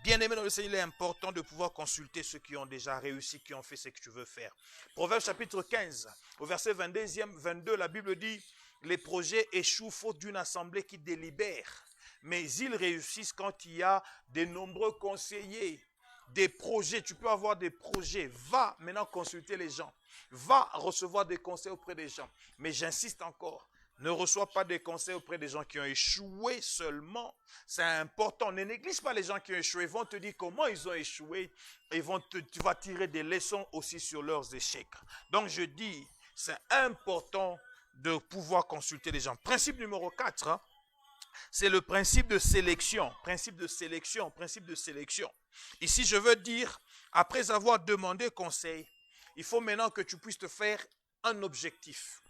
Bien-aimé dans le Seigneur, il est important de pouvoir consulter ceux qui ont déjà réussi, qui ont fait ce que tu veux faire. Proverbe chapitre 15, au verset 22, la Bible dit « Les projets échouent faute d'une assemblée qui délibère, mais ils réussissent quand il y a de nombreux conseillers. » Des projets, tu peux avoir des projets. Va maintenant consulter les gens. Va recevoir des conseils auprès des gens. Mais j'insiste encore. Ne reçois pas des conseils auprès des gens qui ont échoué seulement. C'est important. Ne néglige pas les gens qui ont échoué. Ils vont te dire comment ils ont échoué. Et tu vas tirer des leçons aussi sur leurs échecs. Donc je dis, c'est important de pouvoir consulter les gens. Principe numéro 4, c'est le principe de sélection. Principe de sélection. Principe de sélection. Ici, je veux dire, après avoir demandé conseil, il faut maintenant que tu puisses te faire un objectif.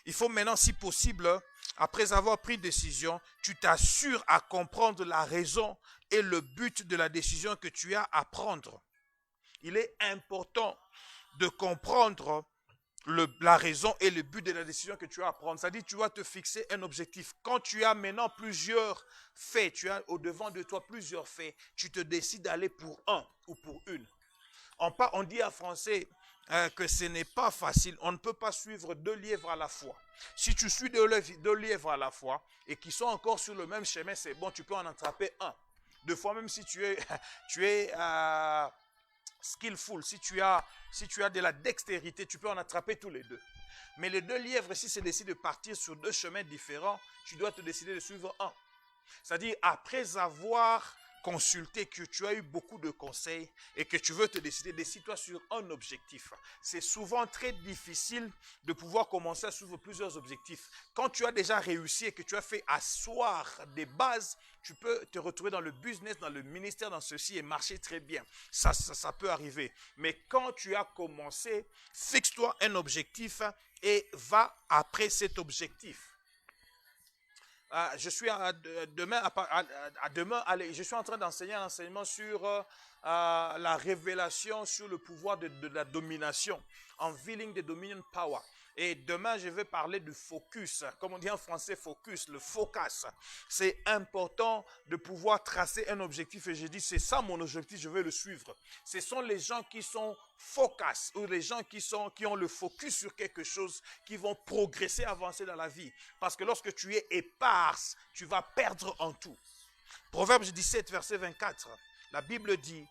Il faut maintenant, si possible, après avoir pris décision, tu t'assures à comprendre la raison et le but de la décision que tu as à prendre. Il est important de comprendre la raison et le but de la décision que tu as à prendre. C'est-à-dire, tu vas te fixer un objectif. Quand tu as maintenant plusieurs faits, tu as au-devant de toi plusieurs faits, tu te décides d'aller pour un ou pour une. On dit en français que ce n'est pas facile. On ne peut pas suivre 2 lièvres à la fois. Si tu suis 2 lièvres à la fois et qui sont encore sur le même chemin, c'est bon, tu peux en attraper un. 2 fois, même si tu es skillful, si tu as de la dextérité, tu peux en attraper tous les 2. Mais les 2 lièvres, si c'est décidé de partir sur 2 chemins différents, tu dois te décider de suivre un. C'est-à-dire, après avoir consulté, que tu as eu beaucoup de conseils et que tu veux te décider, décide-toi sur un objectif. C'est souvent très difficile de pouvoir commencer à suivre plusieurs objectifs. Quand tu as déjà réussi et que tu as fait asseoir des bases, tu peux te retrouver dans le business, dans le ministère, dans ceci et marcher très bien. Ça peut arriver. Mais quand tu as commencé, fixe-toi un objectif et va après cet objectif. Je suis je suis en train d'enseigner un enseignement sur la révélation sur le pouvoir de la domination. Unveiling the Dominion Power. Et demain, je vais parler du focus. Comme on dit en français, focus, le focus. C'est important de pouvoir tracer un objectif. Et j'ai dit, c'est ça mon objectif, je vais le suivre. Ce sont les gens qui sont focus, ou les gens qui ont le focus sur quelque chose, qui vont progresser, avancer dans la vie. Parce que lorsque tu es éparse, tu vas perdre en tout. Proverbe 17, verset 24. La Bible dit,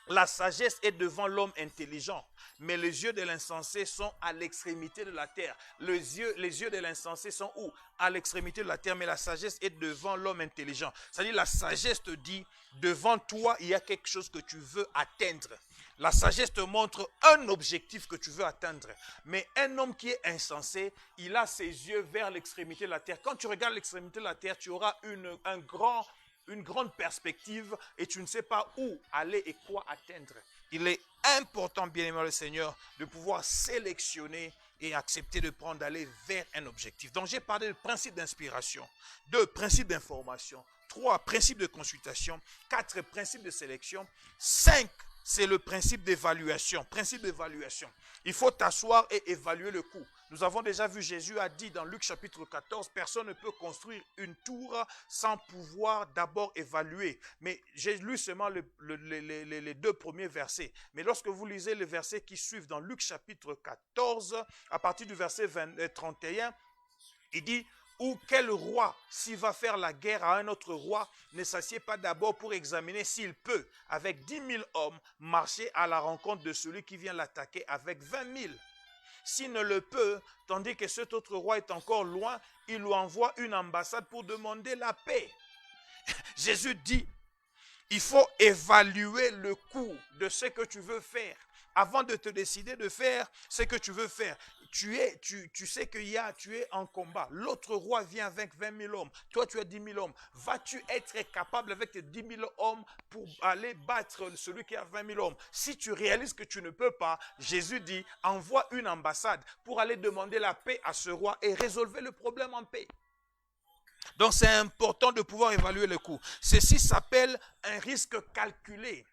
la sagesse est devant l'homme intelligent, mais les yeux de l'insensé sont à l'extrémité de la terre. Les yeux de l'insensé sont où? À l'extrémité de la terre, mais la sagesse est devant l'homme intelligent. C'est-à-dire la sagesse te dit, devant toi, il y a quelque chose que tu veux atteindre. La sagesse te montre un objectif que tu veux atteindre. Mais un homme qui est insensé, il a ses yeux vers l'extrémité de la terre. Quand tu regardes l'extrémité de la terre, tu auras une grande perspective et tu ne sais pas où aller et quoi atteindre. Il est important, bien-aimé le Seigneur, de pouvoir sélectionner et accepter de prendre, d'aller vers un objectif. Donc j'ai parlé de principe d'inspiration, 2, principe d'information, 3, principe de consultation, 4, principe de sélection, 5, c'est le principe d'évaluation. Principe d'évaluation. Il faut t'asseoir et évaluer le coût. Nous avons déjà vu, Jésus a dit dans Luc chapitre 14, personne ne peut construire une tour sans pouvoir d'abord évaluer. Mais j'ai lu seulement les 2 premiers versets. Mais lorsque vous lisez les versets qui suivent dans Luc chapitre 14, à partir du verset 31, il dit... Ou quel roi, s'il va faire la guerre à un autre roi, ne s'assied pas d'abord pour examiner s'il peut, avec 10 000 hommes, marcher à la rencontre de celui qui vient l'attaquer avec 20 000. S'il ne le peut, tandis que cet autre roi est encore loin, il lui envoie une ambassade pour demander la paix. Jésus dit, il faut évaluer le coût de ce que tu veux faire avant de te décider de faire ce que tu veux faire. Tu sais que tu es en combat. L'autre roi vient avec 20 000 hommes. Toi, tu as 10 000 hommes. Vas-tu être capable avec tes 10 000 hommes pour aller battre celui qui a 20 000 hommes? Si tu réalises que tu ne peux pas, Jésus dit, envoie une ambassade pour aller demander la paix à ce roi et résolver le problème en paix. Donc, c'est important de pouvoir évaluer le coût. Ceci s'appelle un risque calculé.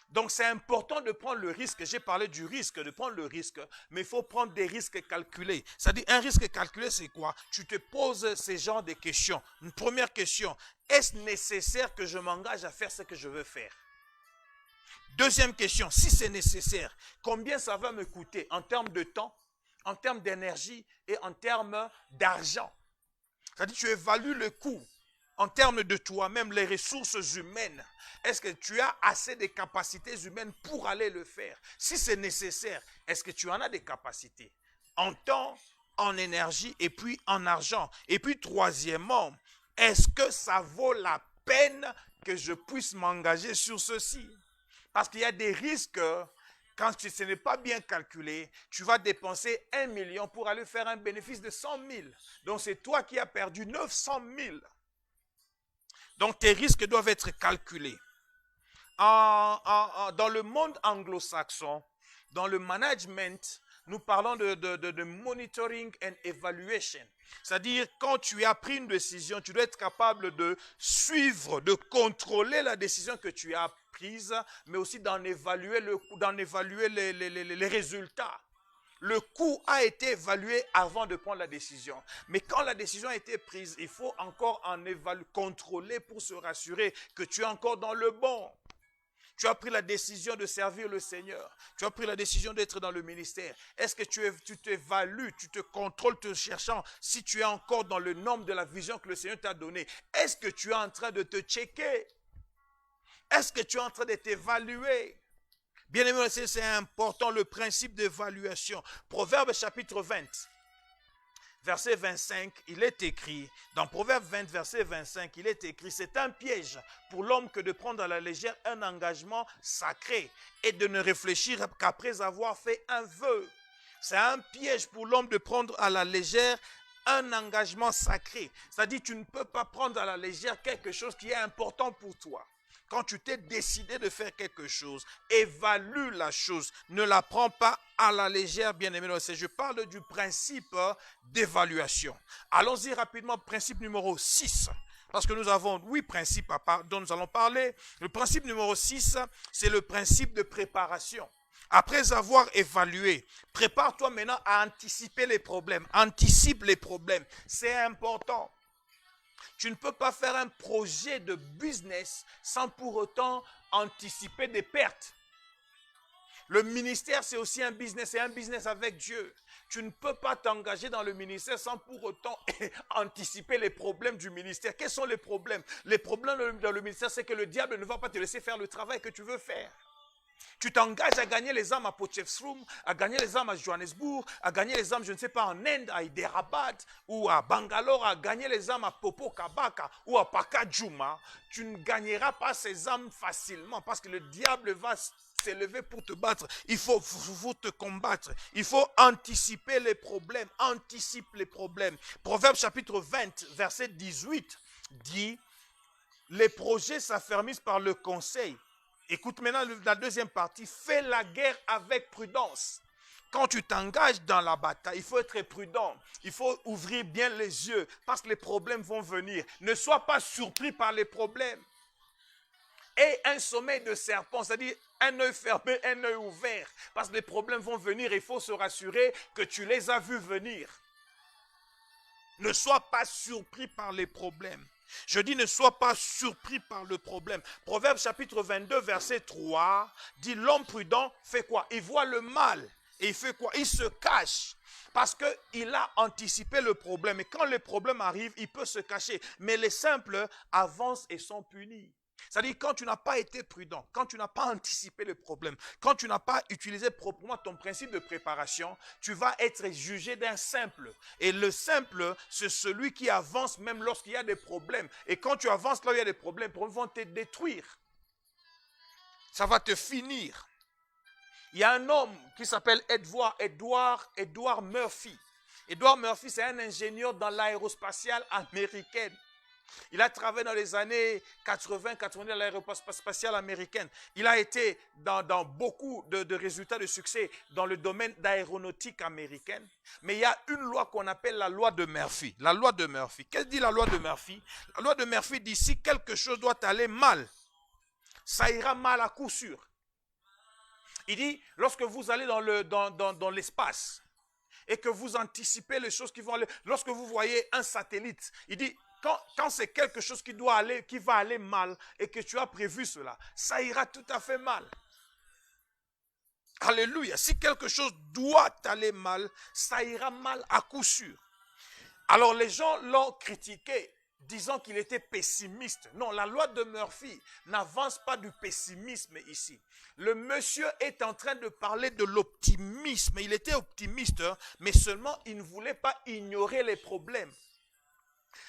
Donc, c'est important de prendre le risque. J'ai parlé du risque, de prendre le risque, mais il faut prendre des risques calculés. C'est-à-dire, un risque calculé, c'est quoi? Tu te poses ces genres de questions. Une première question, est-ce nécessaire que je m'engage à faire ce que je veux faire? Deuxième question, si c'est nécessaire, combien ça va me coûter en termes de temps, en termes d'énergie et en termes d'argent? C'est-à-dire, tu évalues le coût. En termes de toi-même, les ressources humaines, est-ce que tu as assez de capacités humaines pour aller le faire? Si c'est nécessaire, est-ce que tu en as des capacités? En temps, en énergie et puis en argent. Et puis troisièmement, est-ce que ça vaut la peine que je puisse m'engager sur ceci? Parce qu'il y a des risques, quand ce n'est pas bien calculé, tu vas dépenser 1 million pour aller faire un bénéfice de 100 000. Donc c'est toi qui as perdu 900 000. Donc, tes risques doivent être calculés. Dans le monde anglo-saxon, dans le management, nous parlons de monitoring and evaluation. C'est-à-dire, quand tu as pris une décision, tu dois être capable de suivre, de contrôler la décision que tu as prise, mais aussi d'en évaluer les résultats. Le coût a été évalué avant de prendre la décision. Mais quand la décision a été prise, il faut encore contrôler pour se rassurer que tu es encore dans le bon. Tu as pris la décision de servir le Seigneur. Tu as pris la décision d'être dans le ministère. Est-ce que tu t'évalues, tu te contrôles te cherchant si tu es encore dans le nombre de la vision que le Seigneur t'a donnée? Est-ce que tu es en train de te checker? Est-ce que tu es en train de t'évaluer? Bien-aimé, c'est important, le principe d'évaluation. Proverbe chapitre 20, verset 25, il est écrit, dans Proverbe 20, verset 25, il est écrit, c'est un piège pour l'homme que de prendre à la légère un engagement sacré et de ne réfléchir qu'après avoir fait un vœu. C'est un piège pour l'homme de prendre à la légère un engagement sacré. C'est-à-dire, tu ne peux pas prendre à la légère quelque chose qui est important pour toi. Quand tu t'es décidé de faire quelque chose, évalue la chose. Ne la prends pas à la légère, bien-aimé. Je parle du principe d'évaluation. Allons-y rapidement, principe numéro 6. Parce que nous avons 8 principes dont nous allons parler. Le principe numéro 6, c'est le principe de préparation. Après avoir évalué, prépare-toi maintenant à anticiper les problèmes. Anticipe les problèmes. C'est important. Tu ne peux pas faire un projet de business sans pour autant anticiper des pertes. Le ministère, c'est aussi un business, c'est un business avec Dieu. Tu ne peux pas t'engager dans le ministère sans pour autant anticiper les problèmes du ministère. Quels sont les problèmes? Les problèmes dans le ministère, c'est que le diable ne va pas te laisser faire le travail que tu veux faire. Tu t'engages à gagner les âmes à Potchefstroom, à gagner les âmes à Johannesburg, à gagner les âmes, je ne sais pas, en Inde, à Hyderabad ou à Bangalore, à gagner les âmes à Popo Kabaka ou à Pakajuma. Tu ne gagneras pas ces âmes facilement parce que le diable va s'élever pour te battre. Il faut te combattre. Il faut anticiper les problèmes. Anticipe les problèmes. Proverbe chapitre 20, verset 18 dit, les projets s'affermissent par le conseil. Écoute maintenant la deuxième partie. Fais la guerre avec prudence. Quand tu t'engages dans la bataille, il faut être prudent. Il faut ouvrir bien les yeux parce que les problèmes vont venir. Ne sois pas surpris par les problèmes. Et un sommeil de serpent, c'est-à-dire un œil fermé, un œil ouvert. Parce que les problèmes vont venir, il faut se rassurer que tu les as vus venir. Ne sois pas surpris par les problèmes. Je dis ne sois pas surpris par le problème. Proverbe chapitre 22 verset 3 dit l'homme prudent fait quoi? Il voit le mal et il fait quoi? Il se cache parce qu'il a anticipé le problème. Et quand le problème arrive, il peut se cacher. Mais les simples avancent et sont punis. C'est-à-dire quand tu n'as pas été prudent, quand tu n'as pas anticipé le problème, quand tu n'as pas utilisé proprement ton principe de préparation, tu vas être jugé d'un simple. Et le simple, c'est celui qui avance même lorsqu'il y a des problèmes. Et quand tu avances là où il y a des problèmes, ils vont te détruire. Ça va te finir. Il y a un homme qui s'appelle Edward Murphy. Edward Murphy, c'est un ingénieur dans l'aérospatiale américaine. Il a travaillé dans les années 80-90 dans l'aérospatiale américaine. Il a été dans beaucoup de résultats de succès dans le domaine d'aéronautique américaine. Mais il y a une loi qu'on appelle la loi de Murphy. La loi de Murphy. Qu'est-ce que dit la loi de Murphy? La loi de Murphy dit si quelque chose doit aller mal, ça ira mal à coup sûr. Il dit, lorsque vous allez dans l'espace et que vous anticipez les choses qui vont aller, lorsque vous voyez un satellite, il dit, quand c'est quelque chose qui va aller mal et que tu as prévu cela, ça ira tout à fait mal. Alléluia. Si quelque chose doit aller mal, ça ira mal à coup sûr. Alors les gens l'ont critiqué, disant qu'il était pessimiste. Non, la loi de Murphy n'avance pas du pessimisme ici. Le monsieur est en train de parler de l'optimisme. Il était optimiste, mais seulement il ne voulait pas ignorer les problèmes.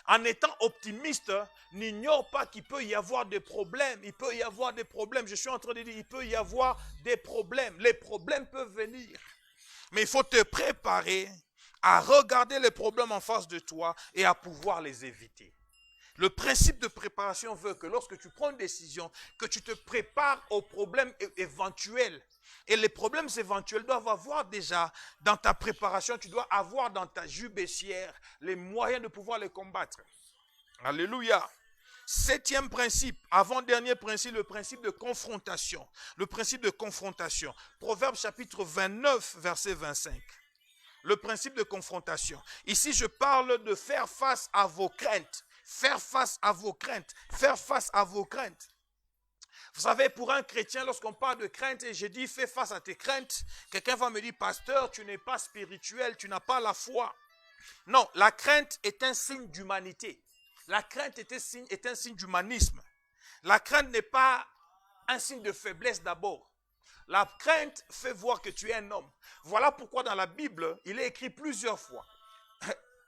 En étant optimiste, n'ignore pas qu'il peut y avoir des problèmes. Il peut y avoir des problèmes. Je suis en train de dire, il peut y avoir des problèmes. Les problèmes peuvent venir. Mais il faut te préparer à regarder les problèmes en face de toi et à pouvoir les éviter. Le principe de préparation veut que lorsque tu prends une décision, que tu te prépares aux problèmes éventuels. Et les problèmes éventuels doivent avoir déjà dans ta préparation, tu dois avoir dans ta jubessière les moyens de pouvoir les combattre. Alléluia. Septième principe, avant-dernier principe, le principe de confrontation. Le principe de confrontation. Proverbe chapitre 29, verset 25. Le principe de confrontation. Ici, je parle de faire face à vos craintes. Faire face à vos craintes. Faire face à vos craintes. Vous savez, pour un chrétien, lorsqu'on parle de crainte, et je dis fais face à tes craintes, quelqu'un va me dire, pasteur, tu n'es pas spirituel, tu n'as pas la foi. Non, la crainte est un signe d'humanité. La crainte est un signe d'humanisme. La crainte n'est pas un signe de faiblesse d'abord. La crainte fait voir que tu es un homme. Voilà pourquoi dans la Bible, il est écrit plusieurs fois.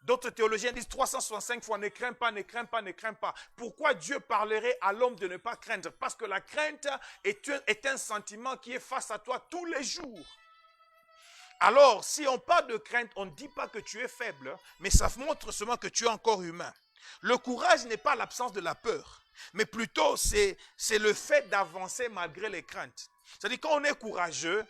D'autres théologiens disent 365 fois, ne crains pas, ne crains pas, ne crains pas. Pourquoi Dieu parlerait à l'homme de ne pas craindre? Parce que la crainte est un sentiment qui est face à toi tous les jours. Alors, si on parle de crainte, on ne dit pas que tu es faible, mais ça montre seulement que tu es encore humain. Le courage n'est pas l'absence de la peur, mais plutôt c'est le fait d'avancer malgré les craintes. C'est-à-dire quand on est courageux,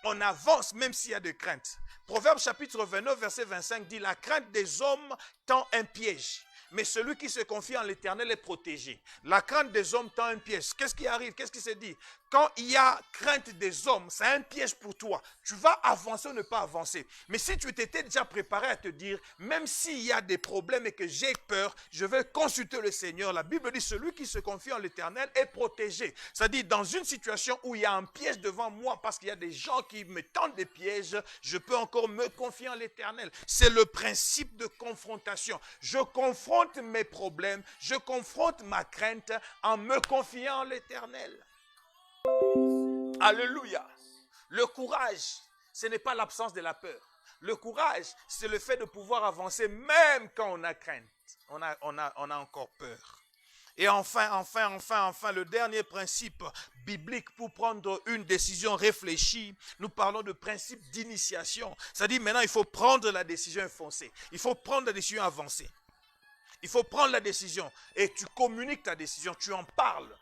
on avance même s'il y a des craintes. Proverbe chapitre 29, verset 25 dit, la crainte des hommes tend un piège, Mais celui qui se confie en l'Éternel est protégé. La crainte des hommes tend un piège. Qu'est-ce qui arrive? Qu'est-ce qui se dit? Quand il y a crainte des hommes, c'est un piège pour toi. Tu vas avancer ou ne pas avancer. Mais si tu t'étais déjà préparé à te dire, même s'il y a des problèmes et que j'ai peur, je vais consulter le Seigneur. La Bible dit, celui qui se confie en l'Éternel est protégé. C'est-à-dire, dans une situation où il y a un piège devant moi, parce qu'il y a des gens qui me tendent des pièges, je peux encore me confier en l'Éternel. C'est le principe de confrontation. Je confronte mes problèmes, je confronte ma crainte en me confiant en l'Éternel. Alléluia. Le courage, ce n'est pas l'absence de la peur. Le courage, c'est le fait de pouvoir avancer même quand on a crainte. On a encore peur. Et enfin, le dernier principe biblique pour prendre une décision réfléchie, nous parlons de principe d'initiation. C'est-à-dire maintenant, il faut prendre la décision et foncer. Il faut prendre la décision et avancer. Il faut prendre la décision et tu communiques ta décision, tu en parles.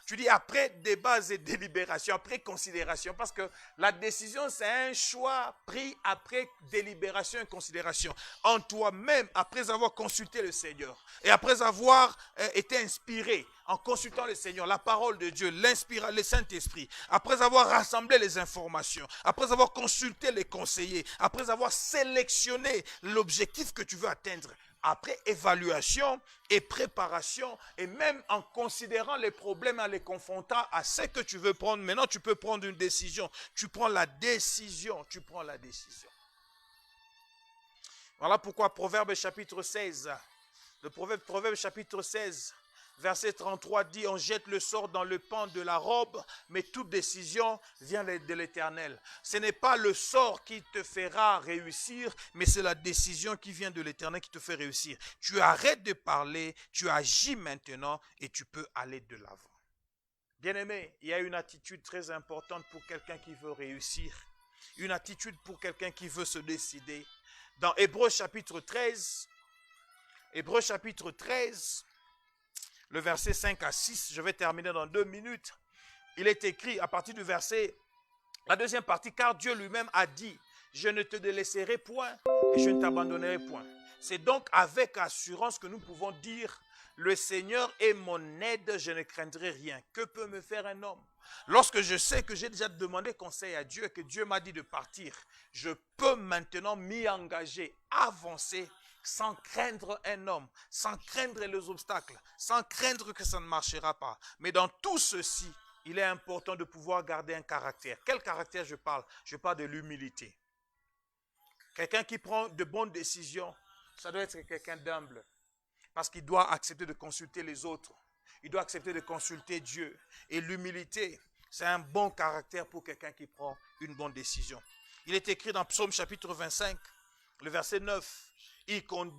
Tu dis après débat et délibération, après considération, parce que la décision, c'est un choix pris après délibération et considération. En toi-même, après avoir consulté le Seigneur, et après avoir été inspiré en consultant le Seigneur, la parole de Dieu, le Saint-Esprit, après avoir rassemblé les informations, après avoir consulté les conseillers, après avoir sélectionné l'objectif que tu veux atteindre, après évaluation et préparation, et même en considérant les problèmes, en les confrontant à ce que tu veux prendre, maintenant tu peux prendre une décision. Tu prends la décision, Voilà pourquoi Proverbe chapitre 16, le Proverbe chapitre 16, verset 33 dit, on jette le sort dans le pan de la robe, mais toute décision vient de l'Éternel. Ce n'est pas le sort qui te fera réussir, mais c'est la décision qui vient de l'Éternel qui te fait réussir. Tu arrêtes de parler, tu agis maintenant et tu peux aller de l'avant. Bien-aimé, il y a une attitude très importante pour quelqu'un qui veut réussir. Une attitude pour quelqu'un qui veut se décider. Dans Hébreux chapitre 13, le verset 5 à 6, je vais terminer dans 2 minutes. Il est écrit à partir du verset, la deuxième partie, car Dieu lui-même a dit, je ne te délaisserai point et je ne t'abandonnerai point. C'est donc avec assurance que nous pouvons dire, le Seigneur est mon aide, je ne craindrai rien. Que peut me faire un homme? Lorsque je sais que j'ai déjà demandé conseil à Dieu et que Dieu m'a dit de partir, je peux maintenant m'y engager, avancer, sans craindre un homme, sans craindre les obstacles, sans craindre que ça ne marchera pas. Mais dans tout ceci, il est important de pouvoir garder un caractère. Quel caractère je parle? Je parle de l'humilité. Quelqu'un qui prend de bonnes décisions, ça doit être quelqu'un d'humble. Parce qu'il doit accepter de consulter les autres. Il doit accepter de consulter Dieu. Et l'humilité, c'est un bon caractère pour quelqu'un qui prend une bonne décision. Il est écrit dans Psaume chapitre 25, le verset 9.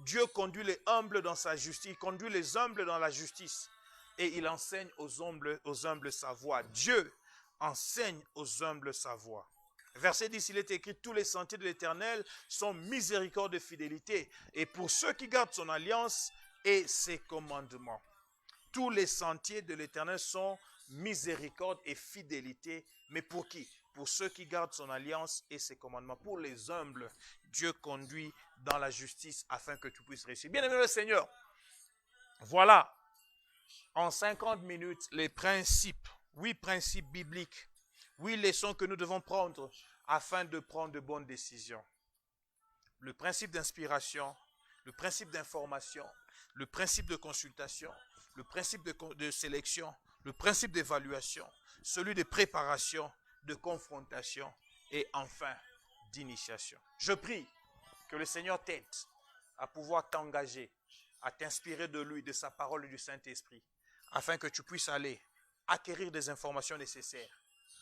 Dieu conduit les humbles dans sa justice. Il conduit les humbles dans la justice. Et il enseigne aux humbles sa voie. Dieu enseigne aux humbles sa voie. Verset 10, il est écrit, tous les sentiers de l'Éternel sont miséricorde et fidélité. Et pour ceux qui gardent son alliance et ses commandements. Tous les sentiers de l'Éternel sont miséricorde et fidélité. Mais pour qui? Pour ceux qui gardent son alliance et ses commandements. Pour les humbles, Dieu conduit dans la justice afin que tu puisses réussir. Bien-aimé le Seigneur, voilà en 50 minutes les principes, 8 principes bibliques, 8 leçons que nous devons prendre afin de prendre de bonnes décisions. Le principe d'inspiration, le principe d'information, le principe de consultation, le principe de sélection, le principe d'évaluation, celui de préparation, de confrontation et enfin d'initiation. Je prie que le Seigneur t'aide à pouvoir t'engager, à t'inspirer de lui, de sa parole et du Saint-Esprit, afin que tu puisses aller acquérir des informations nécessaires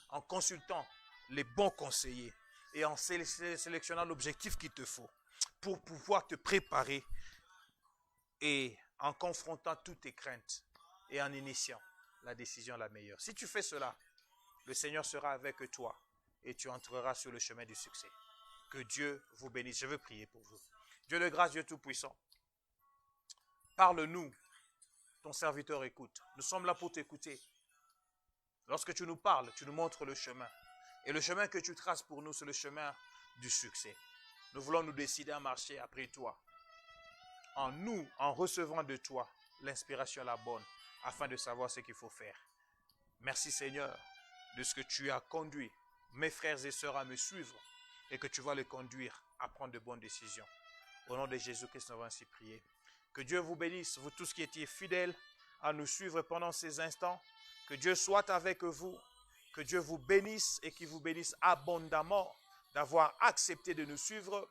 en consultant les bons conseillers et en sélectionnant l'objectif qu'il te faut pour pouvoir te préparer et en confrontant toutes tes craintes et en initiant la décision la meilleure. Si tu fais cela, le Seigneur sera avec toi et tu entreras sur le chemin du succès. Que Dieu vous bénisse. Je veux prier pour vous. Dieu de grâce, Dieu Tout-Puissant, parle-nous. Ton serviteur écoute. Nous sommes là pour t'écouter. Lorsque tu nous parles, tu nous montres le chemin. Et le chemin que tu traces pour nous, c'est le chemin du succès. Nous voulons nous décider à marcher après toi. en nous, en recevant de toi l'inspiration la bonne, afin de savoir ce qu'il faut faire. Merci Seigneur de ce que tu as conduit mes frères et sœurs à me suivre et que tu vas les conduire à prendre de bonnes décisions. Au nom de Jésus-Christ, nous avons ainsi prié. Que Dieu vous bénisse, vous tous qui étiez fidèles à nous suivre pendant ces instants. Que Dieu soit avec vous, que Dieu vous bénisse et qu'il vous bénisse abondamment d'avoir accepté de nous suivre.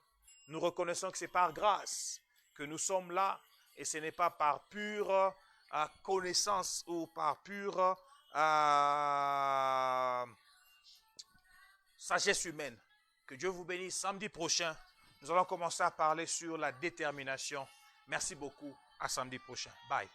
Nous reconnaissons que c'est par grâce que nous sommes là et ce n'est pas par pure connaissance ou par pure sagesse humaine. Que Dieu vous bénisse. Samedi prochain, nous allons commencer à parler sur la détermination. Merci beaucoup. À samedi prochain. Bye.